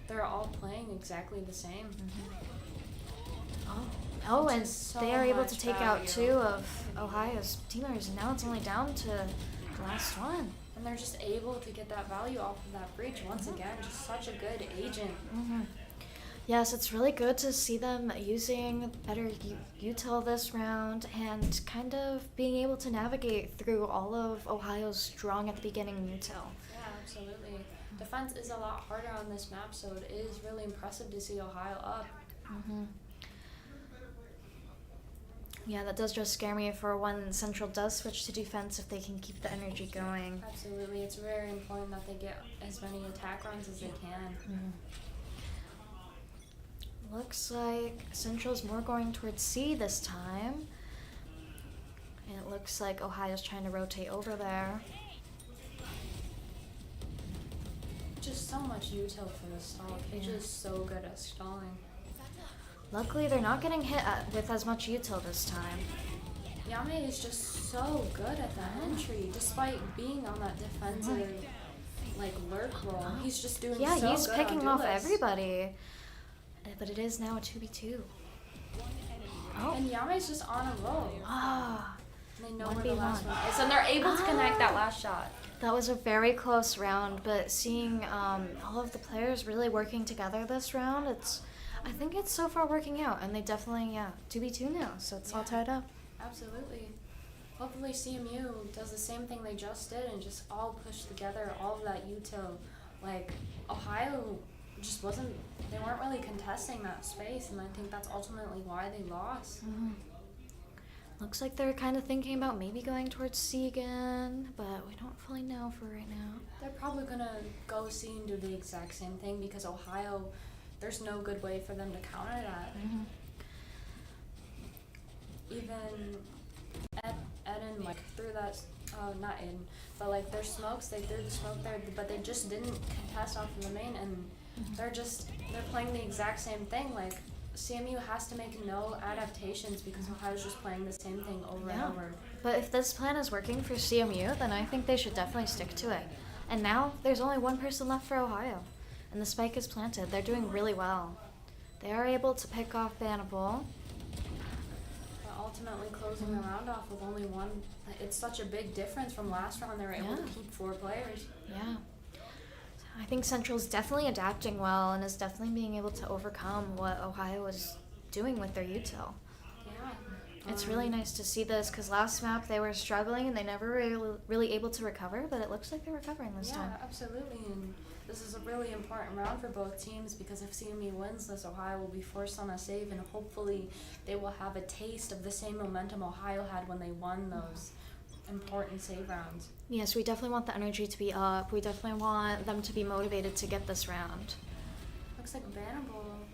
they're all playing exactly the same. Oh, Which and is so they are able to much take out value. 2 of Ohio's teamers, and now it's only down to the last one. And they're just able to get that value off of that breach once again. Just such a good agent. Yes, it's really good to see them using better util this round and kind of being able to navigate through all of Ohio's strong at the beginning util. Yeah, absolutely. Defense is a lot harder on this map, so it is really impressive to see Ohio up. Yeah, that does just scare me for when Central does switch to defense if they can keep the energy going. Absolutely. It's very important that they get as many attack runs as they can. Looks like Central's more going towards C this time. And it looks like Ohio's trying to rotate over there. Just so much util for the stall. Cage is so good at stalling. Luckily, they're not getting hit with as much util this time. yAime is just so good at that entry, despite being on that defensive, like, lurk roll. He's just doing Yeah, so he's good picking on off duelists. everybody. But it is now a 2v2. And yAime's just on a roll. Ah, And they know where the 1v1. last one is, and they're able to connect that last shot. that was a very close round, but seeing all of the players really working together this round, I think it's so far working out, and they definitely, 2v2 now, so it's all tied up. Absolutely. Hopefully CMU does the same thing they just did and just all push together all of that util. Like, Ohio just they weren't really contesting that space, and I think that's ultimately why they lost. Looks like they're kind of thinking about maybe going towards C again, but we don't fully know for right now. They're probably gonna go see and do the exact same thing because Ohio, there's no good way for them to counter that. Even Eden, like, threw that, not Eden, but like their smokes, they threw the smoke there, but they just didn't contest off of the main, and they're playing the exact same thing. Like, CMU has to make no adaptations because Ohio's just playing the same thing over and over. But if this plan is working for CMU, then I think they should definitely stick to it. And now there's only one person left for Ohio, and the spike is planted. They're doing really well. They are able to pick off Bannable. But ultimately closing the round off with only one, it's such a big difference from last round. They were able to keep 4 players. Yeah. I think Central's definitely adapting well and is definitely being able to overcome what Ohio is doing with their util. Yeah. It's really nice to see this because last map they were struggling and they never were really able to recover, but it looks like they're recovering this time. Yeah, absolutely. And this is a really important round for both teams because if CMU wins this, Ohio will be forced on a save, and hopefully they will have a taste of the same momentum Ohio had when they won those important save rounds. Yes, we definitely want the energy to be up. We definitely want them to be motivated to get this round. Looks like Bannable,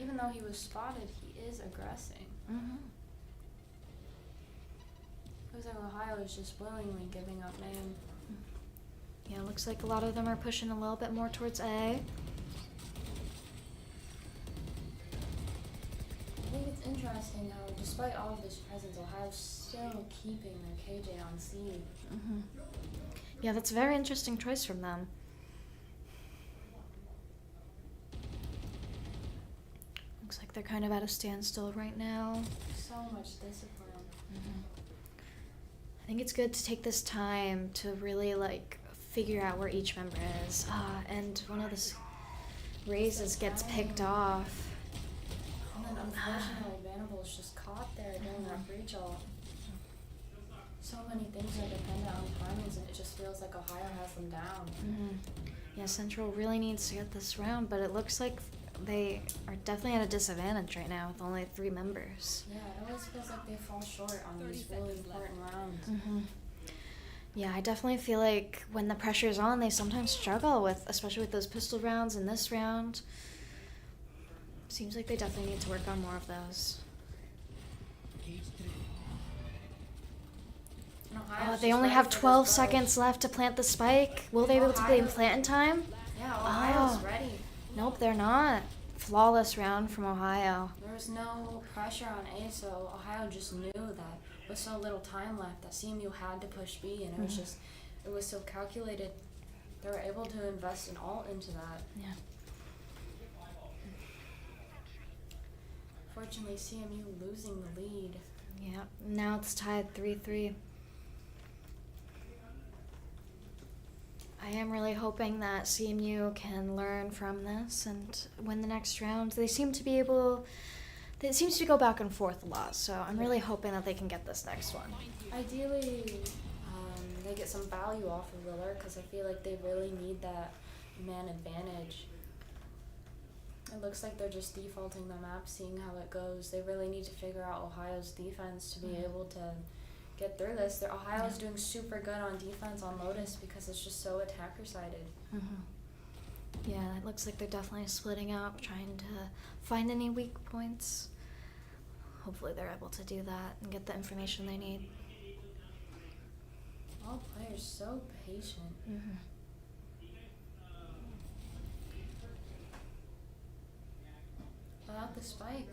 even though he was spotted, he is aggressing. Looks like Ohio is just willingly giving up main. Yeah, looks like a lot of them are pushing a little bit more towards A. I think it's interesting how, despite all of this presence, Ohio's still keeping their KJ on C. Yeah, that's a very interesting choice from them. Looks like they're kind of at a standstill right now. So much discipline. I think it's good to take this time to really, like, figure out where each member is. And one of the raises gets picked off. And And unfortunately, Bannable is just caught there during that breach ult. So many things are dependent on timings, and it just feels like Ohio has them down. Yeah, Central really needs to get this round, but it looks like they are definitely at a disadvantage right now with only 3 members. Yeah, it always feels like they fall short on these really important rounds. Yeah, I definitely feel like when the pressure's on, they sometimes struggle with, especially with those pistol rounds in this round. Seems like they definitely need to work on more of those. They only have 12 seconds left to plant the spike. Will they be able to plant in time? Yeah, Ohio's ready. Nope, they're not. Flawless round from Ohio. There was no pressure on A, so Ohio just knew that with so little time left that CMU had to push B, and it was so calculated. They were able to invest an ult into that. Yeah. Fortunately, CMU losing the lead. Yeah, now it's tied 3-3. I am really hoping that CMU can learn from this and win the next round. They seem to be able... It seems to go back and forth a lot, so I'm really hoping that they can get this next one. Ideally, they get some value off of the lurk, because I feel like they really need that man advantage. It looks like they're just defaulting the map, seeing how it goes. They really need to figure out Ohio's defense to be able to get through this. Ohio's doing super good on defense on Lotus because it's just so attacker-sided. Yeah, it looks like they're definitely splitting up, trying to find any weak points. Hopefully they're able to do that and get the information they need. All players so patient. Without the spike,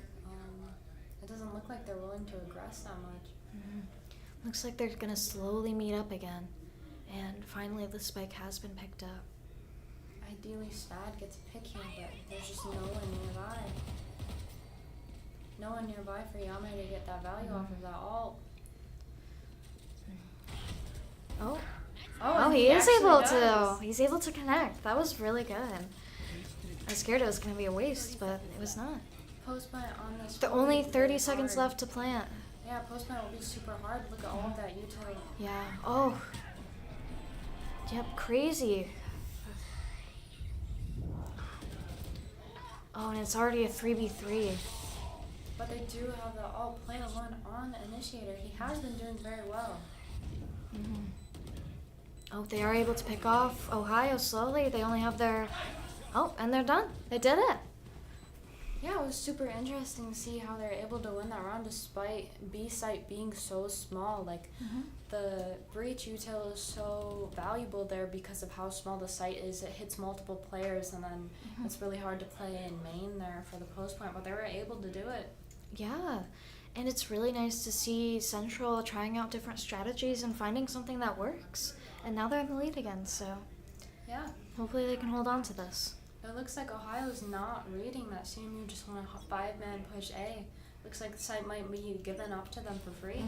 it doesn't look like they're willing to aggress that much. Looks like they're gonna slowly meet up again. And finally the spike has been picked up. Ideally, Spad gets a pick here, but there's just no one nearby. No one nearby for yAime to get that value off of that ult. Oh, he is able to. He's able to connect. That was really good. I was scared it was going to be a waste, but it was not. Post plant on this. The only 30 seconds left to plant. Yeah, post plant will be super hard. Look at all of that util. Yeah. Oh. Yep, crazy. Oh, and it's already a 3v3. But they do have the PlayerOne on Initiator. He has been doing very well. Oh, they are able to pick off Ohio slowly. They only have their... Oh, and they're done. They did it. Yeah, it was super interesting to see how they're able to win that round despite B site being so small. Like, the breach util is so valuable there because of how small the site is. It hits multiple players, and then it's really hard to play in main there for the post point, but they were able to do it. Yeah, and it's really nice to see Central trying out different strategies and finding something that works. And now they're in the lead again, so yeah, hopefully they can hold on to this. It looks like Ohio's not reading that CMU just want to 5-man push A. Looks like the site might be given up to them for free.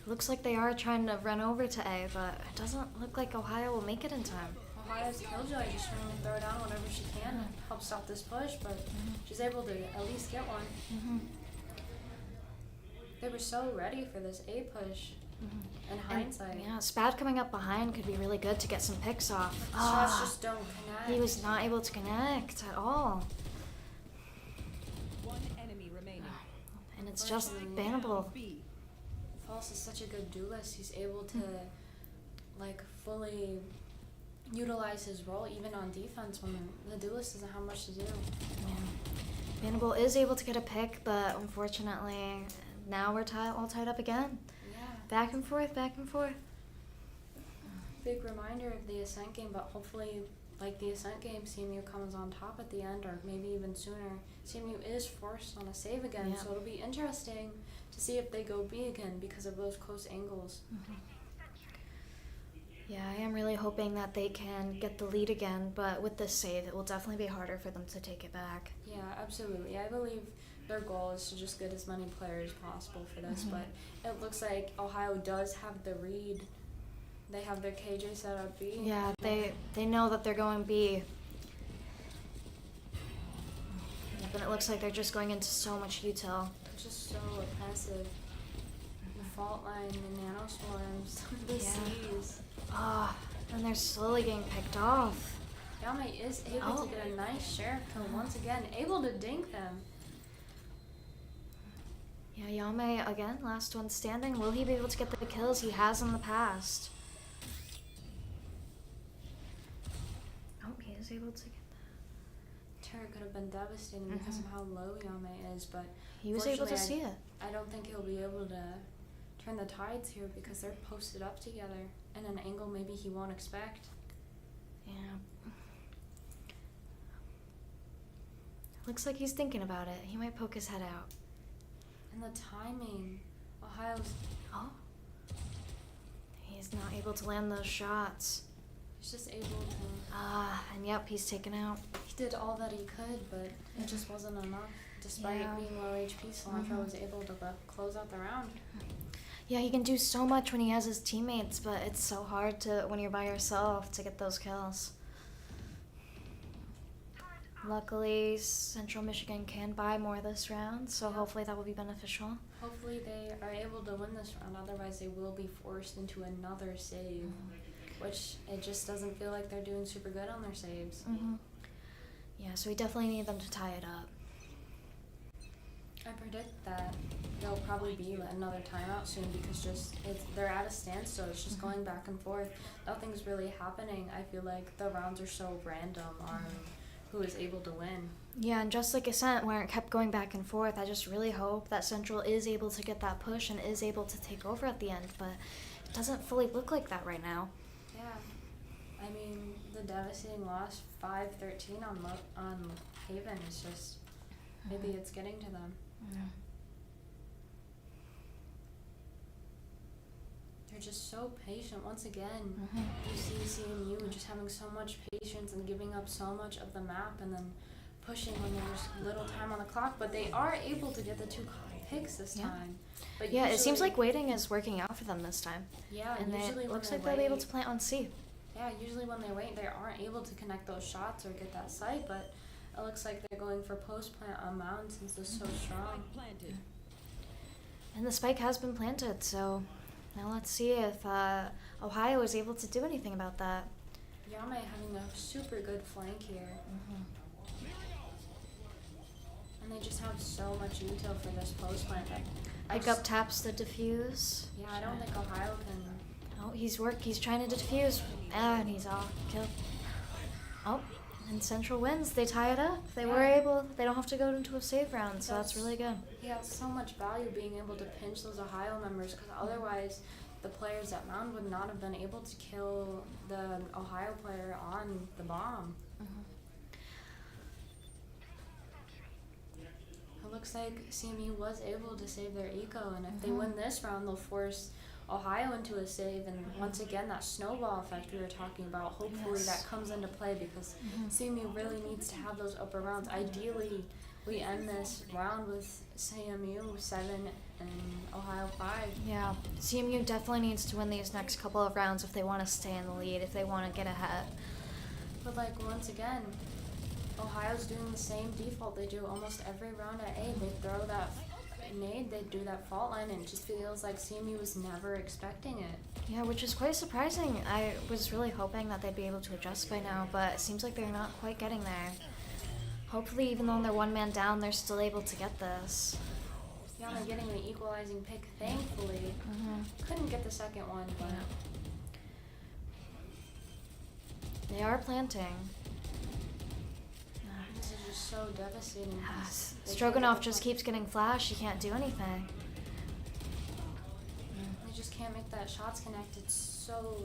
Looks like they are trying to run over to A, but it doesn't look like Ohio will make it in time. Ohio's Killjoy just trying to throw down whatever she can to help stop this push, but she's able to at least get one. They were so ready for this A push. In hindsight. Yeah, Spad coming up behind could be really good to get some picks off. Shots just don't connect. He was not able to connect at all. One enemy remaining. And it's just Bannable. False is such a good duelist. He's able to like fully utilize his role even on defense when the duelist doesn't have much to do. Yeah. Bannable is able to get a pick, but unfortunately now we're all tied up again. Back and forth, back and forth. Big reminder of the Ascent game, but hopefully, like the Ascent game, CMU comes on top at the end, or maybe even sooner. CMU is forced on a save again, so it'll be interesting to see if they go B again because of those close angles. Yeah, I am really hoping that they can get the lead again, but with this save, it will definitely be harder for them to take it back. Yeah, absolutely. I believe their goal is to just get as many players as possible for this, but it looks like Ohio does have the read They have their KJ set up B. Yeah, they know that they're going B. But it looks like they're just going into so much util. It's just so oppressive. The fault line, the nanoswarms, the Yeah. C's. Ah, and they're slowly getting picked off. yAime is able to get a nice sheriff kill once again, able to dink them. Yeah, yAime again, last one standing. Will he be able to get the kills he has in the past? Oh, he is able to get that. Terror could have been devastating because of how low yAime is, but He was able to see fortunately, it. I don't think he'll be able to turn the tides here because they're posted up together in an angle maybe he won't expect. Yeah. Looks like he's thinking about it. He might poke his head out. And the timing, Ohio's, Oh. He's not able to land those shots. he's just able to, Ah, and yep, he's taken out. he did all that he could, but it just wasn't enough. Despite Yeah. being low HP, Cilantro was able to close out the round. Yeah, he can do so much when he has his teammates, but it's so hard to when you're by yourself to get those kills. Luckily, Central Michigan can buy more this round, so hopefully that will be beneficial. Hopefully they are able to win this round, otherwise they will be forced into another save, which it just doesn't feel like they're doing super good on their saves. Yeah, so we definitely need them to tie it up. I predict that there'll probably be another timeout soon because they're at a standstill. It's just going back and forth. Nothing's really happening. I feel like the rounds are so random on who is able to win. Yeah, and just like Ascent, where it kept going back and forth, I just really hope that Central is able to get that push and is able to take over at the end, but it doesn't fully look like that right now. Yeah. I mean, the devastating loss, 5-13 on Haven is just, maybe it's getting to them. They're just so patient. Once again, you see CMU just having so much patience and giving up so much of the map and then pushing when there's little time on the clock, but they are able to get the 2 picks this time. But Yeah, it seems usually- like waiting is working out for them this time. Yeah, And usually it when looks they like they'll be able wait- to plant on C. Yeah, usually when they wait, they aren't able to connect those shots or get that sight, but it looks like they're going for post plant on Mountain since they're so strong. Planted. And the spike has been planted, so now let's see if Ohio is able to do anything about that. yAime having a super good flank here. And they just have so much util for this post plant. Pick up taps the defuse. Yeah, I don't think Ohio can. Oh, he's trying to defuse. And he's off. Kill. Oh, and Central wins. They tie it up. They were able, they don't have to go into a save round, so that's really good. He has so much value being able to pinch those Ohio members because otherwise the players at Mound would not have been able to kill the Ohio player on the bomb. It looks like CMU was able to save their eco, and if they win this round, they'll force Ohio into a save, and once again that snowball effect we were talking about, hopefully that comes into play because CMU really needs to have those upper rounds. Ideally, we end this round with CMU 7 and Ohio 5. Yeah, CMU definitely needs to win these next couple of rounds if they want to stay in the lead, if they want to get ahead. But like once again, Ohio's doing the same default they do almost every round at A. They throw that nade, they do that fault line, and it just feels like CMU was never expecting it. Yeah, which is quite surprising. I was really hoping that they'd be able to adjust by now, but it seems like they're not quite getting there. Hopefully, even though they're one man down, they're still able to get this. Yeah, they're getting the equalizing pick, thankfully. Couldn't get the second one, but They are planting. this is just so devastating. 'cause they can't Stroganoff get just the- keeps getting flash. He can't do anything. They just can't make that shots connect. It's so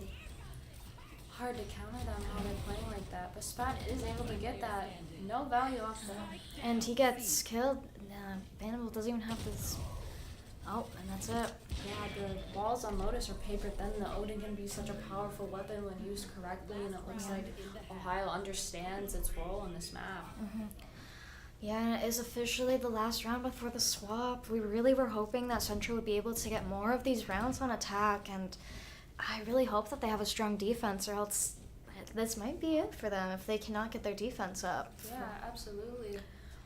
hard to counter them how they're playing like that. But Spat is able to get that. No value off that. And he gets killed. Bannable doesn't even have this. Oh, and that's it. Yeah, the walls on Lotus are papered. Then the Odin can be such a powerful weapon when used correctly, and it looks like Ohio understands its role on this map. Yeah, and it is officially the last round before the swap. We really were hoping that Central would be able to get more of these rounds on attack, and I really hope that they have a strong defense, or else this might be it for them if they cannot get their defense up. Yeah, absolutely.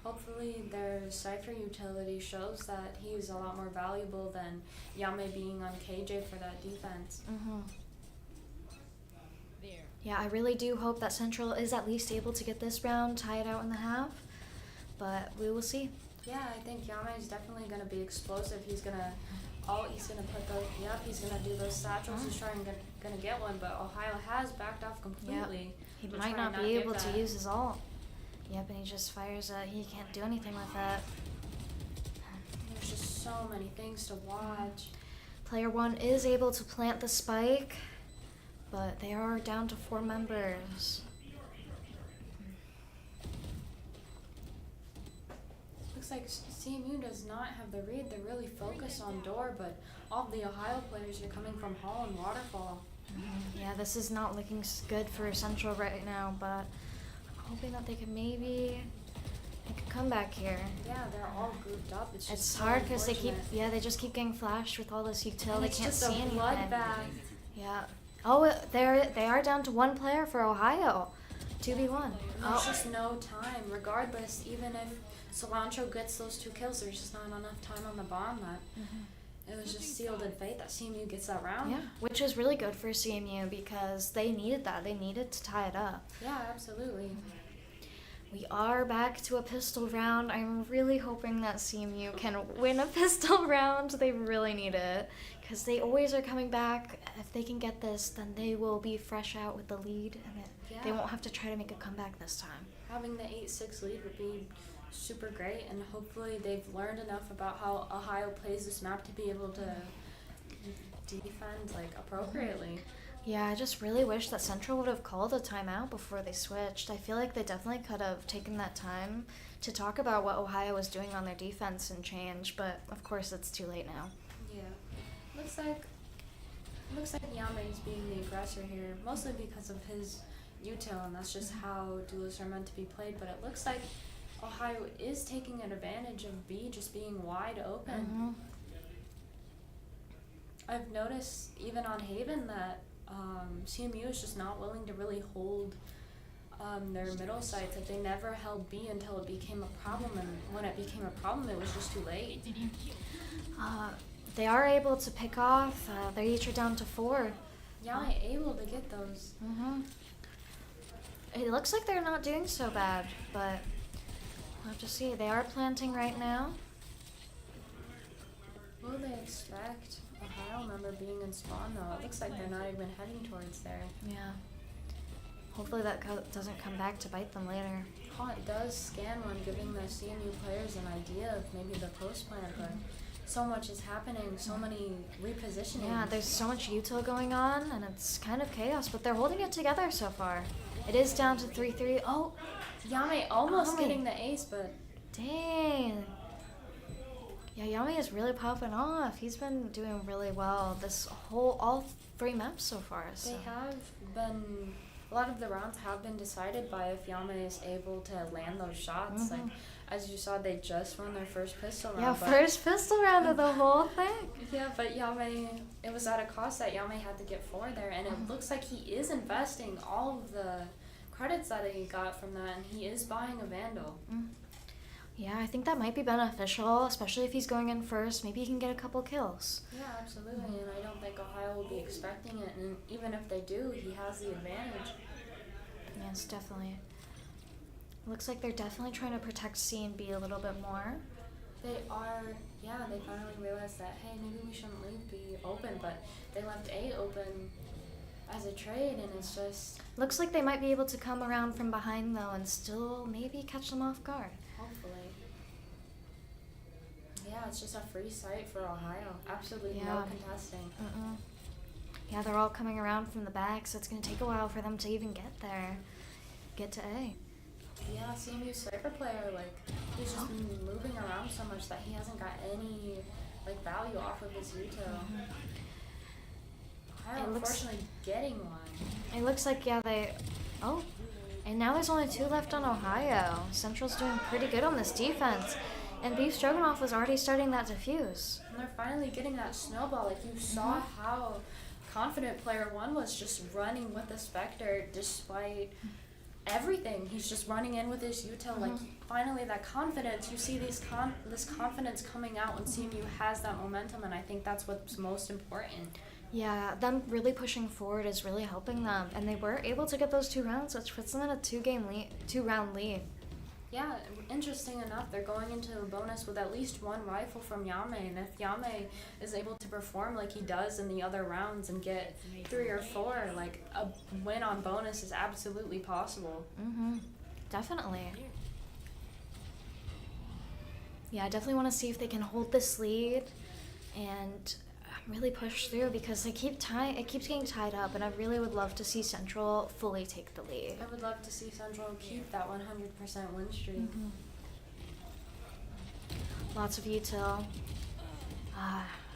Hopefully their Cypher utility shows that he's a lot more valuable than yAime being on KJ for that defense. There. Yeah, I really do hope that Central is at least able to get this round tied out in the half, but we will see. Yeah, I think yAime is definitely going to be explosive. He's going to put those, he's going to do those satchels to try and going to get one, but Ohio has backed off completely. He We'll might try not and be give able to that. use his ult. Yep, and he just fires he can't do anything with that. There's just so many things to watch. PlayerOne is able to plant the spike, but they are down to 4 members. Looks like CMU does not have the read. They're really focused on door, but all of the Ohio players are coming from Hall and Waterfall. Yeah, this is not looking good for Central right now, but I'm hoping that they can maybe make a comeback here. Yeah, they're all grouped up. It's just It's so hard because unfortunate. they just keep getting flashed with all this util. And They it's can't just see a anything. bloodbath. Yeah. Oh, they are down to 1 player for Ohio. 2v1. There's just no time. Regardless, even if Cilantro gets those 2 kills, there's just not enough time on the bomb that it was just sealed in fate that CMU gets that round. Yeah, which is really good for CMU because they needed that. They needed to tie it up. Yeah, absolutely. We are back to a pistol round. I'm really hoping that CMU can win a pistol round. They really need it because they always are coming back. If they can get this, then they will be fresh out with the lead, and they Yeah. won't have to try to make a comeback this time. Having the 8-6 lead would be super great, and hopefully they've learned enough about how Ohio plays this map to be able to defend appropriately. Yeah, I just really wish that Central would have called a timeout before they switched. I feel like they definitely could have taken that time to talk about what Ohio was doing on their defense and change, but of course it's too late now. Yeah. Looks like yAime is being the aggressor here, mostly because of his util, and that's just how duels are meant to be played, but it looks like Ohio is taking an advantage of B just being wide open. I've noticed even on Haven that CMU is just not willing to really hold their middle sites. Like, they never held B until it became a problem, and when it became a problem, it was just too late. They are able to pick off. They each are down to 4. yAime able to get those. It looks like they're not doing so bad, but we'll have to see. They are planting right now. Will they expect Ohio member being in spawn though? It looks like they're not even heading towards there. Yeah. Hopefully that doesn't come back to bite them later. Haunt does scan one, giving the CMU players an idea of maybe the post plan, but so much is happening, so many repositionings. Yeah, there's so much util going on, and it's kind of chaos, but they're holding it together so far. It is down to 3-3. Oh, yAime almost yAime. getting the ace, but dang. Yeah, yAime is really popping off. He's been doing really well all 3 maps so far. So. they have been, a lot of the rounds have been decided by if yAime is able to land those shots. Like, as you saw, they just won their first pistol round. Yeah, but first pistol round of the whole thing. yeah, but yAime, it was at a cost that yAime had to get 4 there, and it looks like he is investing all of the credits that he got from that, and he is buying a Vandal. Yeah, I think that might be beneficial, especially if he's going in first. Maybe he can get a couple kills. Yeah, absolutely, and I don't think Ohio will be expecting it, and even if they do, he has the advantage. Yes, definitely. Looks like they're definitely trying to protect C and B a little bit more. They are, yeah, they finally realized that, hey, maybe we shouldn't leave B open, but they left A open as a trade, and it's just... Looks like they might be able to come around from behind, though, and still maybe catch them off guard. Hopefully. Yeah, it's just a free site for Ohio. Absolutely no Yeah. contesting. Yeah, they're all coming around from the back, so it's going to take a while for them to even get there. Get to A. Yeah, CMU Cypher player, he's just been moving around so much that he hasn't got any, value off of his util. Ohio, unfortunately, getting one. It looks like, yeah, they... Oh, and now there's only 2 left on Ohio. Central's doing pretty good on this defense. And BeefStroganoff was already starting that defuse. And they're finally getting that snowball. You saw how confident PlayerOne was, just running with the Spectre despite everything. He's just running in with his util. Like, finally that confidence, you see this confidence coming out when CMU has that momentum, and I think that's what's most important. Yeah, them really pushing forward is really helping them, and they were able to get those 2 rounds, which puts them in a 2-round lead. Yeah, interesting enough, they're going into a bonus with at least 1 rifle from yAime, and if yAime is able to perform like he does in the other rounds and get 3 or 4, like, a win on bonus is absolutely possible. Definitely. Yeah, I definitely want to see if they can hold this lead and really push through, because it keeps getting tied up, and I really would love to see Central fully take the lead. I would love to see Central keep that 100% win streak. Lots of util.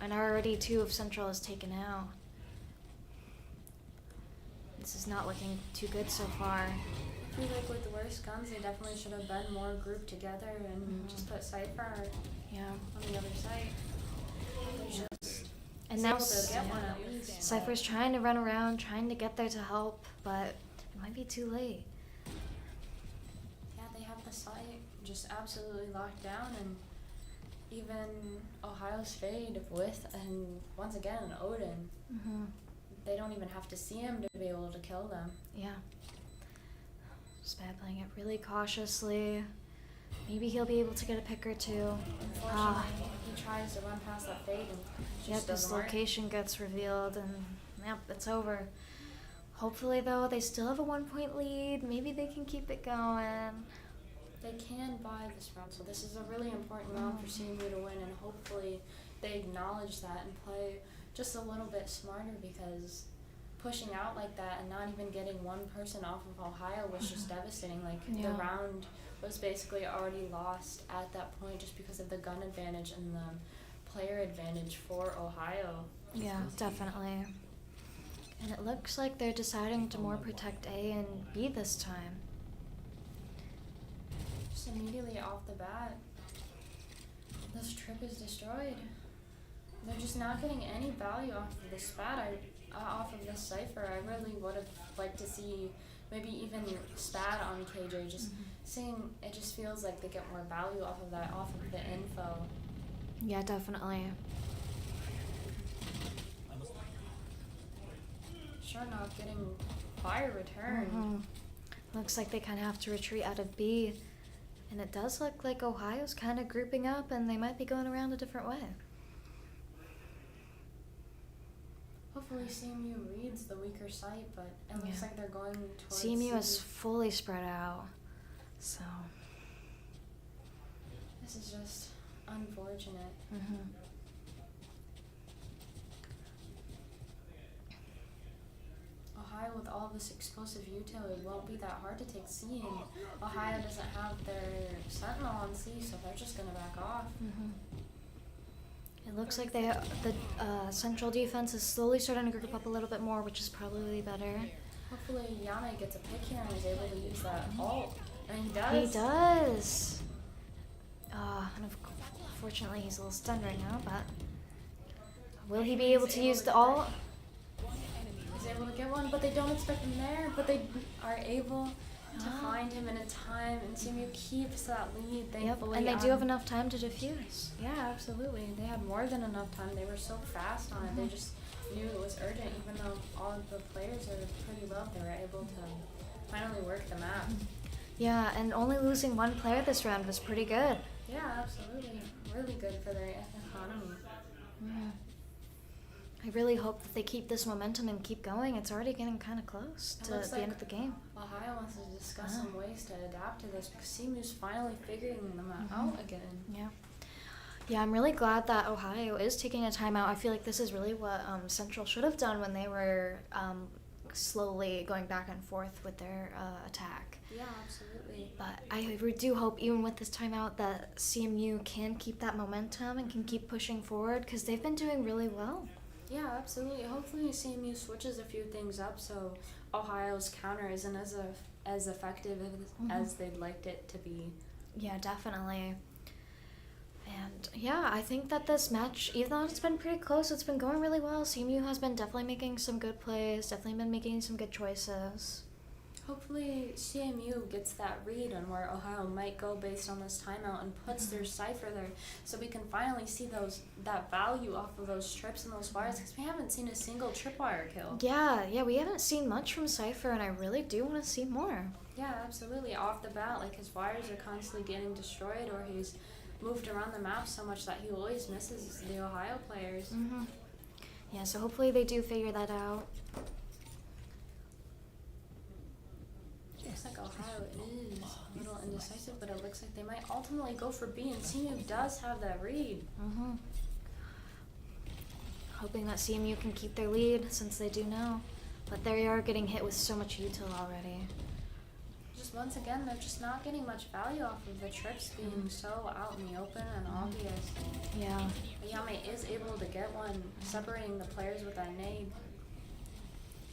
And already 2 of Central is taken out. This is not looking too good so far. I feel like with the worst guns, they definitely should have been more grouped together and just put Cypher on the other side. They're just And now able to get one at least. Cypher's trying to run around, trying to get there to help, but it might be too late. Yeah, they have the site just absolutely locked down, and even Ohio's fade with, and once again, Odin. They don't even have to see him to be able to kill them. Yeah. Spad playing it really cautiously. Maybe he'll be able to get a pick or 2. Unfortunately, he tries to run past that fade and just Yep, his doesn't work. location gets revealed, and yep, it's over. Hopefully, though, they still have a 1-point lead. Maybe they can keep it going. They can buy this round, so this is a really important round for CMU to win, and hopefully they acknowledge that and play just a little bit smarter, because pushing out like that and not even getting 1 person off of Ohio was just devastating. Like, the round was basically already lost at that point just because of the gun advantage and the player advantage for Ohio. Yeah, definitely. And it looks like they're deciding to more protect A and B this time. Just immediately off the bat, this trip is destroyed. They're just not getting any value off of this off of this Cypher. I really would have liked to see maybe even Spad on KJ, just seeing, it just feels like they get more value off of that, off of the info. Yeah, definitely. Sharan getting fire return. Looks like they kind of have to retreat out of B. And it does look like Ohio's kind of grouping up, and they might be going around a different way. Hopefully CMU reads the weaker site, but it looks like they're going towards CMU is fully spread out, so. This is just unfortunate. Ohio, with all this explosive util, it won't be that hard to take C, and Ohio doesn't have their Sentinel on C, so they're just gonna back off. It looks like the Central defense is slowly starting to group up a little bit more, which is probably better. Hopefully yAime gets a pick here and is able to use that ult, and he does. He does! And unfortunately he's a little stunned right now, but will he be able to use the ult? He's able to get one, but they don't expect him there, but they are able to find him in a time, and CMU keeps that lead, thankfully. And they do have enough time to defuse. Yeah, absolutely. They had more than enough time. They were so fast on it. They just knew it was urgent, even though all of the players are pretty low. They were able to finally work the map. Yeah, and only losing 1 player this round was pretty good. Yeah, absolutely. Really good for their economy. I really hope that they keep this momentum and keep going. It's already getting kind of close to the end of the game. Ohio wants to discuss some ways to adapt to this, because CMU's finally figuring them out again. Yeah, I'm really glad that Ohio is taking a timeout. I feel like this is really what Central should have done when they were slowly going back and forth with their attack. Yeah, absolutely. But I do hope, even with this timeout, that CMU can keep that momentum and can keep pushing forward, because they've been doing really well. Yeah, absolutely. Hopefully CMU switches a few things up so Ohio's counter isn't as effective as they'd liked it to be. Yeah, definitely. And yeah, I think that this match, even though it's been pretty close, it's been going really well. CMU has been definitely making some good plays, definitely been making some good choices. Hopefully CMU gets that read on where Ohio might go based on this timeout and puts their Cypher there, so we can finally see that value off of those trips and those wires, because we haven't seen a single tripwire kill. Yeah, we haven't seen much from Cypher, and I really do want to see more. Yeah, absolutely. Off the bat, like, his wires are constantly getting destroyed, or he's moved around the map so much that he always misses the Ohio players. Yeah, so hopefully they do figure that out. Looks like Ohio is a little indecisive, but it looks like they might ultimately go for B, and CMU does have that read. Hoping that CMU can keep their lead, since they do now. But they are getting hit with so much util already. Just once again, they're just not getting much value off of the trips being so out in the open and obvious. Yeah. yAime is able to get one, separating the players with that nade.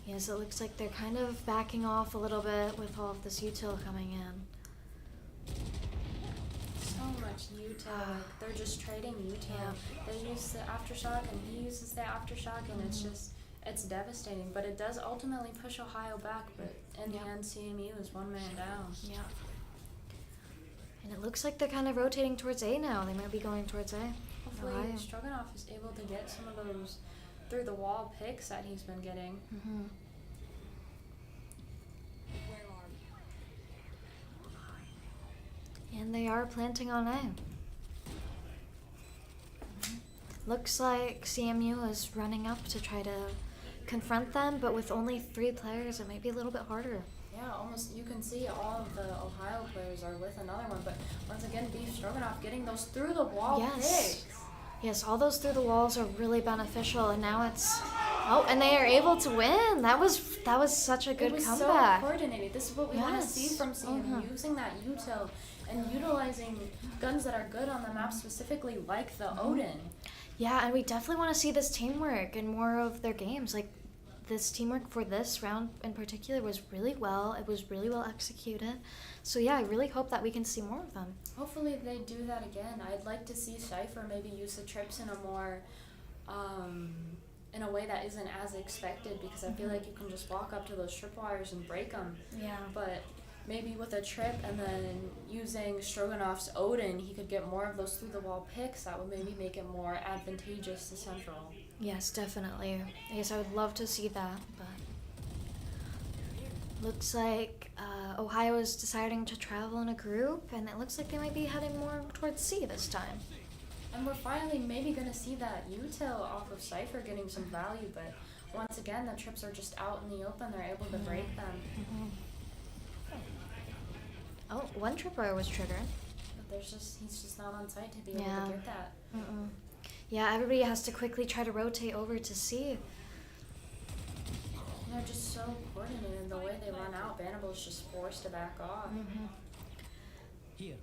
Yes, it looks like they're kind of backing off a little bit with all of this util coming in. So much util. Like, they're just trading util. They use the aftershock and he uses the aftershock, and it's devastating. But it does ultimately push Ohio back, but in the end CMU is one man down. Yeah. And it looks like they're kind of rotating towards A now. They might be going towards A. Hopefully Ohio. Stroganoff is able to get some of those through the wall picks that he's been getting. And they are planting on A. Looks like CMU is running up to try to confront them, but with only 3 players, it might be a little bit harder. Yeah, almost you can see all of the Ohio players are with another one, but once again, BeefStroganoff getting those through the wall picks. Yes, all those through the walls are really beneficial, and now it's and they are able to win. That was such a good it was comeback. So coordinated. This is what we want to see from CMU, using that util and utilizing guns that are good on the map, specifically like the Odin. Yeah, and we definitely want to see this teamwork in more of their games. Like, this teamwork for this round in particular was really well. It was really well executed. So yeah, I really hope that we can see more of them. Hopefully they do that again. I'd like to see Cypher maybe use the trips in a more, in a way that isn't as expected, because I feel like you can just walk up to those tripwires and break them. Yeah. But maybe with a trip and then using Stroganoff's Odin, he could get more of those through the wall picks. That would maybe make it more advantageous to Central. Yes, definitely. Yes, I would love to see that, but looks like Ohio is deciding to travel in a group, and it looks like they might be heading more towards C this time. And we're finally maybe going to see that util off of Cypher getting some value, but once again, the trips are just out in the open. They're able to break them. Oh, one tripwire was triggered. But he's just not on site to be able to get that. Yeah, everybody has to quickly try to rotate over to C. They're just so coordinated. The way they run out, Bannable is just forced to back off. Here.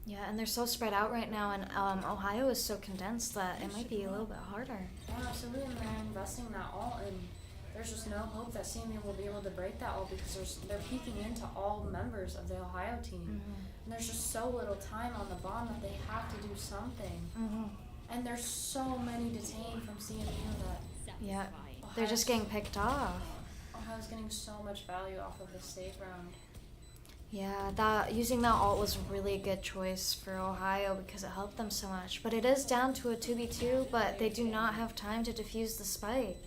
Yeah, and they're so spread out right now, and Ohio is so condensed that it might be a little bit harder. Yeah, absolutely. And they're investing that ult, and there's just no hope that CMU will be able to break that ult, because they're peeking into all members of the Ohio team. And there's just so little time on the bomb that they have to do something. And there's so many detained from CMU that Yeah, they're just getting picked off. Ohio's getting so much value off of this safe round. Yeah, using that ult was a really good choice for Ohio because it helped them so much. But it is down to a 2v2, but they do not have time to defuse the spike.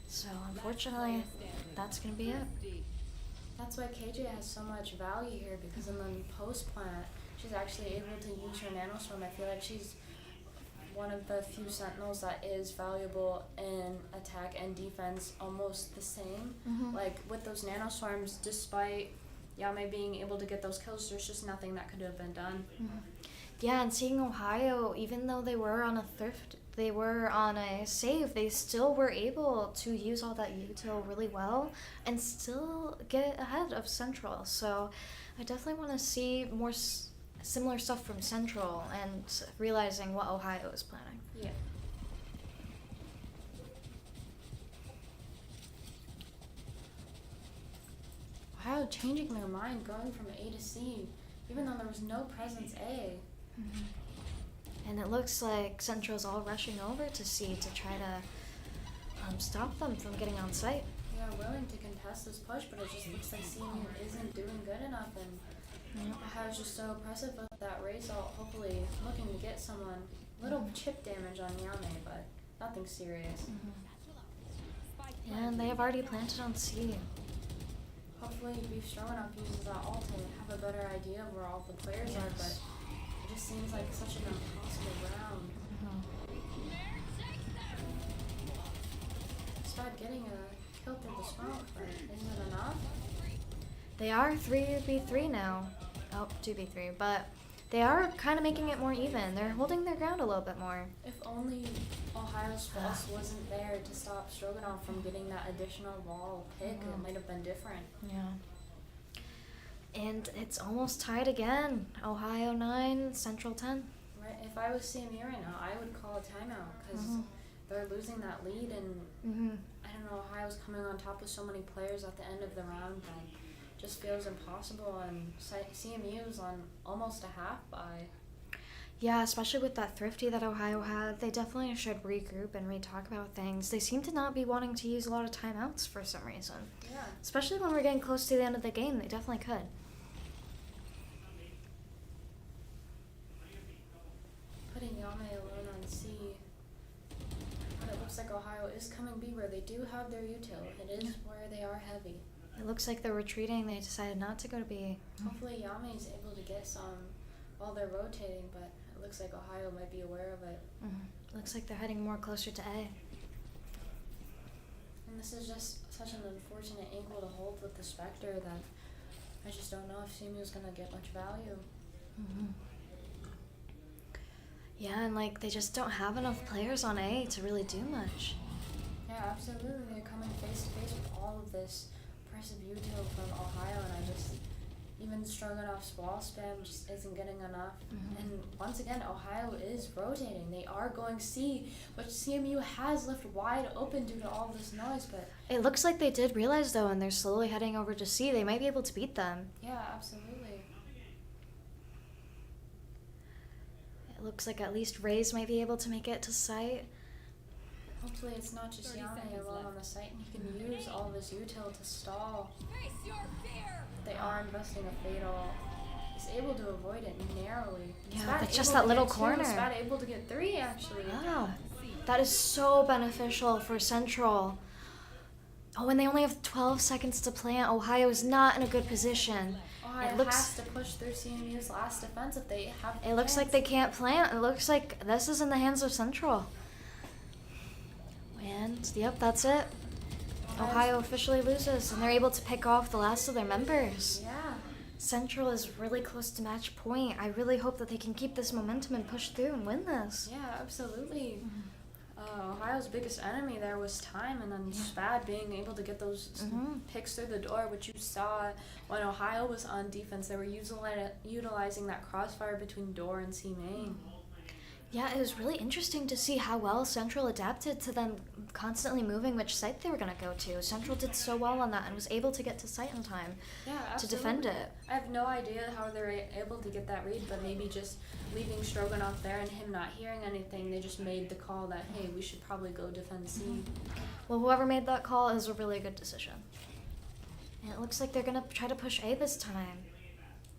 So unfortunately, that's going to be it. That's why KJ has so much value here, because in the post plant, she's actually able to use her nanostorm. I feel like she's one of the few sentinels that is valuable in attack and defense almost the same. Like, with those nanostorms, despite yAime being able to get those kills, there's just nothing that could have been done. Yeah, and seeing Ohio, even though they were on a save, they still were able to use all that util really well and still get ahead of Central. So I definitely want to see more similar stuff from Central and realizing what Ohio is planning. Yeah. Ohio changing their mind, going from A to C, even though there was no presence A. And it looks like Central's all rushing over to C to try to stop them from getting on site. They are willing to contest this push, but it just looks like CMU isn't doing good enough, and Ohio's just so impressive with that race ult, hopefully looking to get someone. Little chip damage on yAime, but nothing serious. And they have already planted on C. Hopefully BeefStroganoff uses that ult to have a better idea of where all the players are, but it just seems like such an impossible round. Despite getting a kill through the smoke, but isn't it enough? They are 3v3 now. Oh, 2v3, but they are kind of making it more even. They're holding their ground a little bit more. If only Ohio's Pulse wasn't there to stop Stroganoff from getting that additional wall pick, it might have been different. Yeah. And it's almost tied again. Ohio 9, Central 10. Right. If I was CMU right now, I would call a timeout because they're losing that lead, and I don't know, Ohio's coming on top with so many players at the end of the round that just feels impossible, and CMU's on almost a half by. Yeah, especially with that thrifty that Ohio had, they definitely should regroup and re-talk about things. They seem to not be wanting to use a lot of timeouts for some reason. Yeah. Especially when we're getting close to the end of the game, they definitely could. Putting yAime alone on C. But it looks like Ohio is coming B where they do have their util. It is where they are heavy. It looks like they're retreating. They decided not to go to B. Hopefully yAime is able to get some while they're rotating, but it looks like Ohio might be aware of it. Looks like they're heading more closer to A. And this is just such an unfortunate angle to hold with the Spectre that I just don't know if CMU is going to get much value. Yeah, and like they just don't have enough players on A to really do much. Yeah, absolutely. They're coming face to face with all of this impressive util from Ohio, and I just, even Stroganoff's wall spam just isn't getting enough. And once again, Ohio is rotating. They are going C, which CMU has left wide open due to all this noise, but It looks like they did realize though, and they're slowly heading over to C. They might be able to beat them. yeah, absolutely. It looks like at least Rays might be able to make it to site. Hopefully it's not just 30 yAime seconds alone left. on the site, and he can use all of his util to stall. They are investing a fatal. He's able to avoid it narrowly. Yeah, Spat that's just able that to little get two, corner. Spat able to get 3 actually. Wow, that is so beneficial for Central. Oh, and they only have 12 seconds to plant. Ohio is not in a good position. Ohio It looks- has to push through CMU's last defense if they have. It looks like they can't plant. It looks like this is in the hands of Central. And, yep, that's it. Ohio officially loses, and they're able to pick off the last of their members. Yeah. Central is really close to match point. I really hope that they can keep this momentum and push through and win this. Yeah, absolutely. Ohio's biggest enemy there was time, and then Spad being able to get those picks through the door, which you saw when Ohio was on defense. They were utilizing that crossfire between door and C main. Yeah, it was really interesting to see how well Central adapted to them constantly moving which site they were going to go to. Central did so well on that and was able to get to site in time to defend it. I have no idea how they're able to get that read, but maybe just leaving Stroganoff there and him not hearing anything, they just made the call that, hey, we should probably go defend C. Well, whoever made that call is a really good decision. And it looks like they're going to try to push A this time.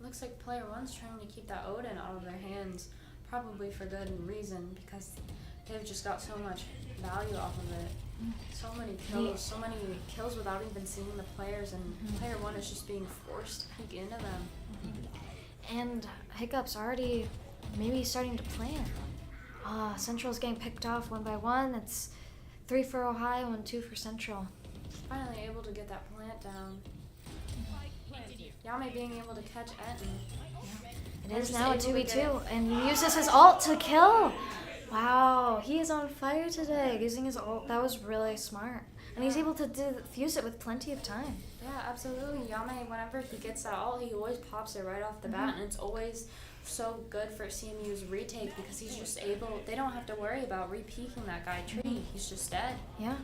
Looks like PlayerOne's trying to keep that Odin out of their hands, probably for good reason, because they've just got so much value off of it. So many kills without even seeing the players, and PlayerOne is just being forced to peek into them. And Hiccup's already maybe starting to plan. Central's getting picked off one by one. It's 3 for Ohio and 2 for Central. Finally able to get that plant down. yAime being able to catch Enton. It is now a 2v2, and he uses his ult to kill. Wow, he is on fire today, using his ult. That was really smart. And he's able to defuse it with plenty of time. Yeah, absolutely. yAime, whenever he gets that ult, he always pops it right off the bat, and it's always so good for CMU's retake because he's just able, they don't have to worry about re-peeking that guy tree. He's just dead. Yeah.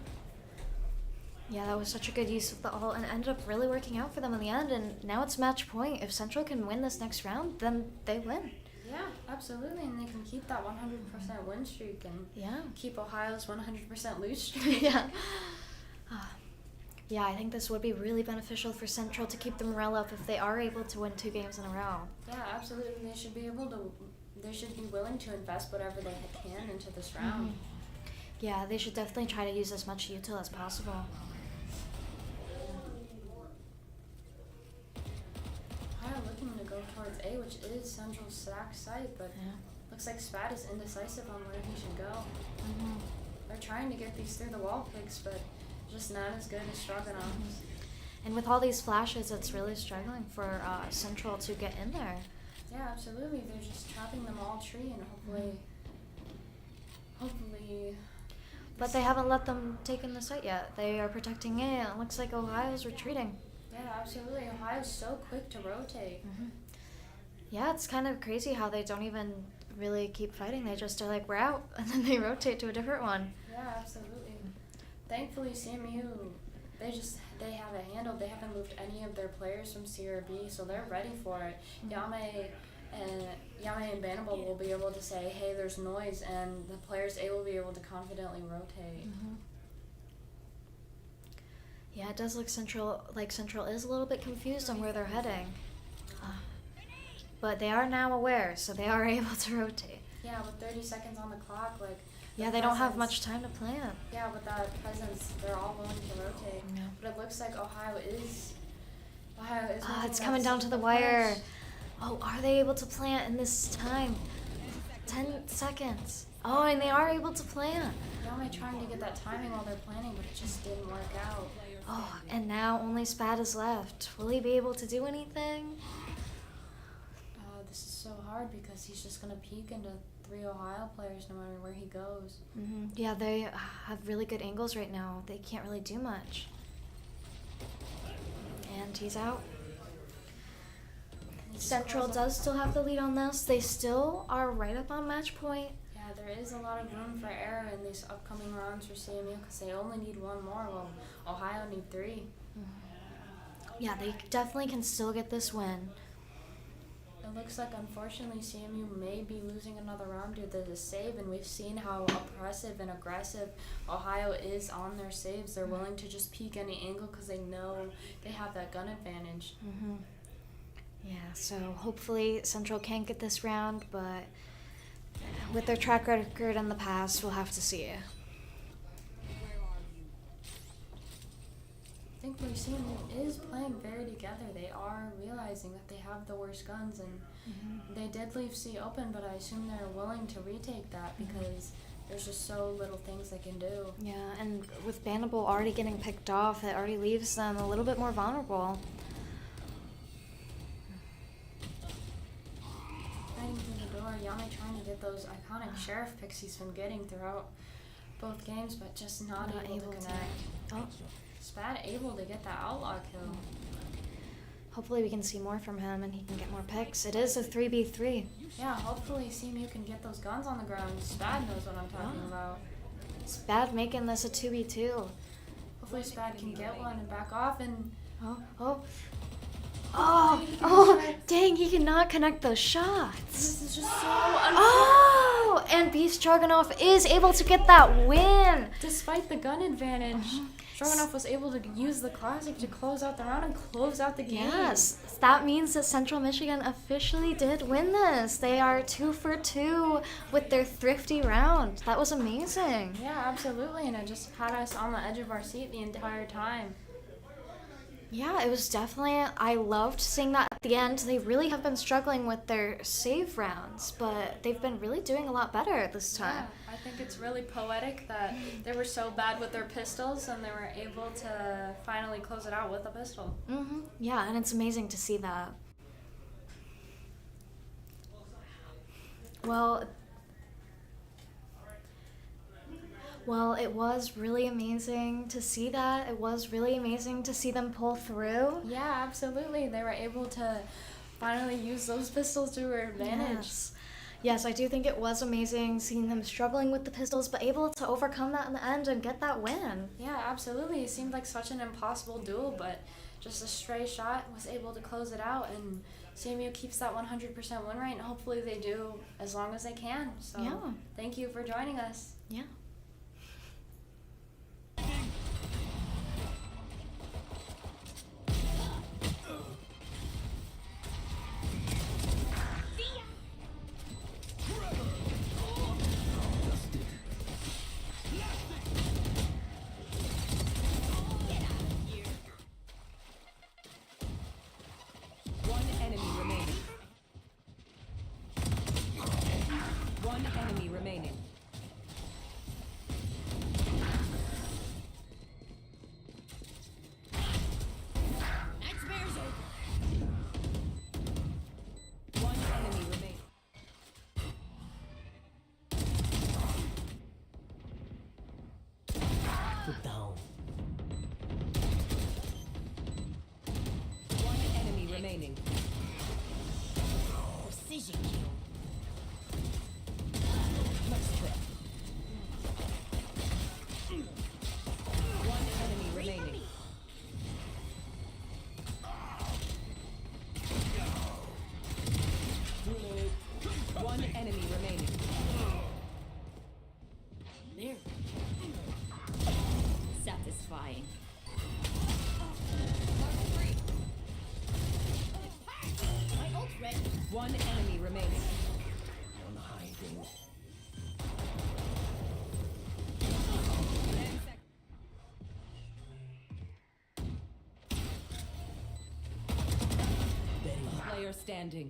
Yeah, that was such a good use of the ult, and it ended up really working out for them in the end, and now it's match point. If Central can win this next round, then they win. Yeah. Absolutely, and they can keep that 100% win streak and Yeah. keep Ohio's 100% lose streak. Yeah. Yeah, I think this would be really beneficial for Central to keep the morale up if they are able to win 2 games in a row. Yeah, absolutely. They should be able to. They should be willing to invest whatever they can into this round. Yeah, they should definitely try to use as much util as possible. Ohio looking to go towards A, which is Central's stack site, but Yeah. looks like Spat is indecisive on where he should go. They're trying to get these through the wall picks, but just not as good as Stroganoff's. And with all these flashes, it's really struggling for Central to get in there. Yeah, absolutely. They're just trapping them all tree, and hopefully. But they haven't let them take in the site yet. They are protecting A. It looks like Ohio's retreating. Yeah, absolutely. Ohio's so quick to rotate. Yeah, it's kind of crazy how they don't even really keep fighting. They just are like, we're out, and then they rotate to a different one. Yeah, absolutely. Thankfully, CMU, they have it handled. They haven't moved any of their players from C or B, so they're ready for it. yAime and Bannable will be able to say, hey, there's noise, and the players A will be able to confidently rotate. Yeah, it does look Central is a little bit confused on where they're heading. But they are now aware, so they are able to rotate. Yeah, with 30 seconds on the clock, Yeah, they don't have much time to plan. Yeah, with that presence, they're all willing to rotate. Yeah. But it looks like Ohio is It's making coming that down to the single wire. push. Oh, are they able to plant in this time? 10 seconds. Oh, and they are able to plant. yAime trying to get that timing while they're planning, but it just didn't work out. Oh, and now only Spat is left. Will he be able to do anything? This is so hard because he's just gonna peek into 3 Ohio players no matter where he goes. Yeah, they have really good angles right now. They can't really do much. And he's out. Central does still have the lead on this. They still are right up on match point. Yeah, there is a lot of room for error in these upcoming rounds for CMU because they only need 1 more, while Ohio need 3. Yeah, they definitely can still get this win. It looks like, unfortunately, CMU may be losing another round due to the save, and we've seen how oppressive and aggressive Ohio is on their saves. They're willing to just peek any angle because they know they have that gun advantage. Yeah, so hopefully Central can get this round, but with their track record in the past, we'll have to see. Thankfully, CMU is playing very together. They are realizing that they have the worst guns, and they did leave C open, but I assume they're willing to retake that because there's just so little things they can do. Yeah, and with Bannable already getting picked off, it already leaves them a little bit more vulnerable. Fighting through the door, yAime trying to get those iconic sheriff picks he's been getting throughout both games, but just not able to connect. Oh. Spat able to get that outlaw kill. Hopefully we can see more from him and he can get more picks. It is a 3v3. Yeah, hopefully CMU can get those guns on the ground. Spat knows what I'm talking about. Spad making this a 2v2. Hopefully Spat can get one and back off and... Dang, he cannot connect those shots. This is just so Oh, and BeefStroganoff is able to get that win. Despite the gun advantage, Stroganoff was able to use the classic to close out the round and close out the game. Yes, that means that Central Michigan officially did win this. They are 2 for 2 with their thrifty round. That was amazing. Yeah, absolutely, and it just had us on the edge of our seat the entire time. Yeah, it was definitely, I loved seeing that at the end. They really have been struggling with their save rounds, but they've been really doing a lot better this time. Yeah, I think it's really poetic that they were so bad with their pistols and they were able to finally close it out with a pistol. Yeah, and it's amazing to see that. Well, it was really amazing to see that. It was really amazing to see them pull through. Yeah, absolutely. They were able to finally use those pistols to their advantage. Yes, I do think it was amazing seeing them struggling with the pistols, but able to overcome that in the end and get that win. Yeah, absolutely. It seemed like such an impossible duel, but just a stray shot was able to close it out, and CMU keeps that 100% win rate, and hopefully they do as long as they can. So Yeah. thank you for joining us. Yeah. One enemy remaining. One enemy remaining. Nightmare's over. One enemy remaining. Put down. One enemy remaining. Precision kill. One enemy remaining. One enemy remaining. There. Satisfying. My ult's ready. One enemy remaining. On hiding. 10 seconds. Very Player standing.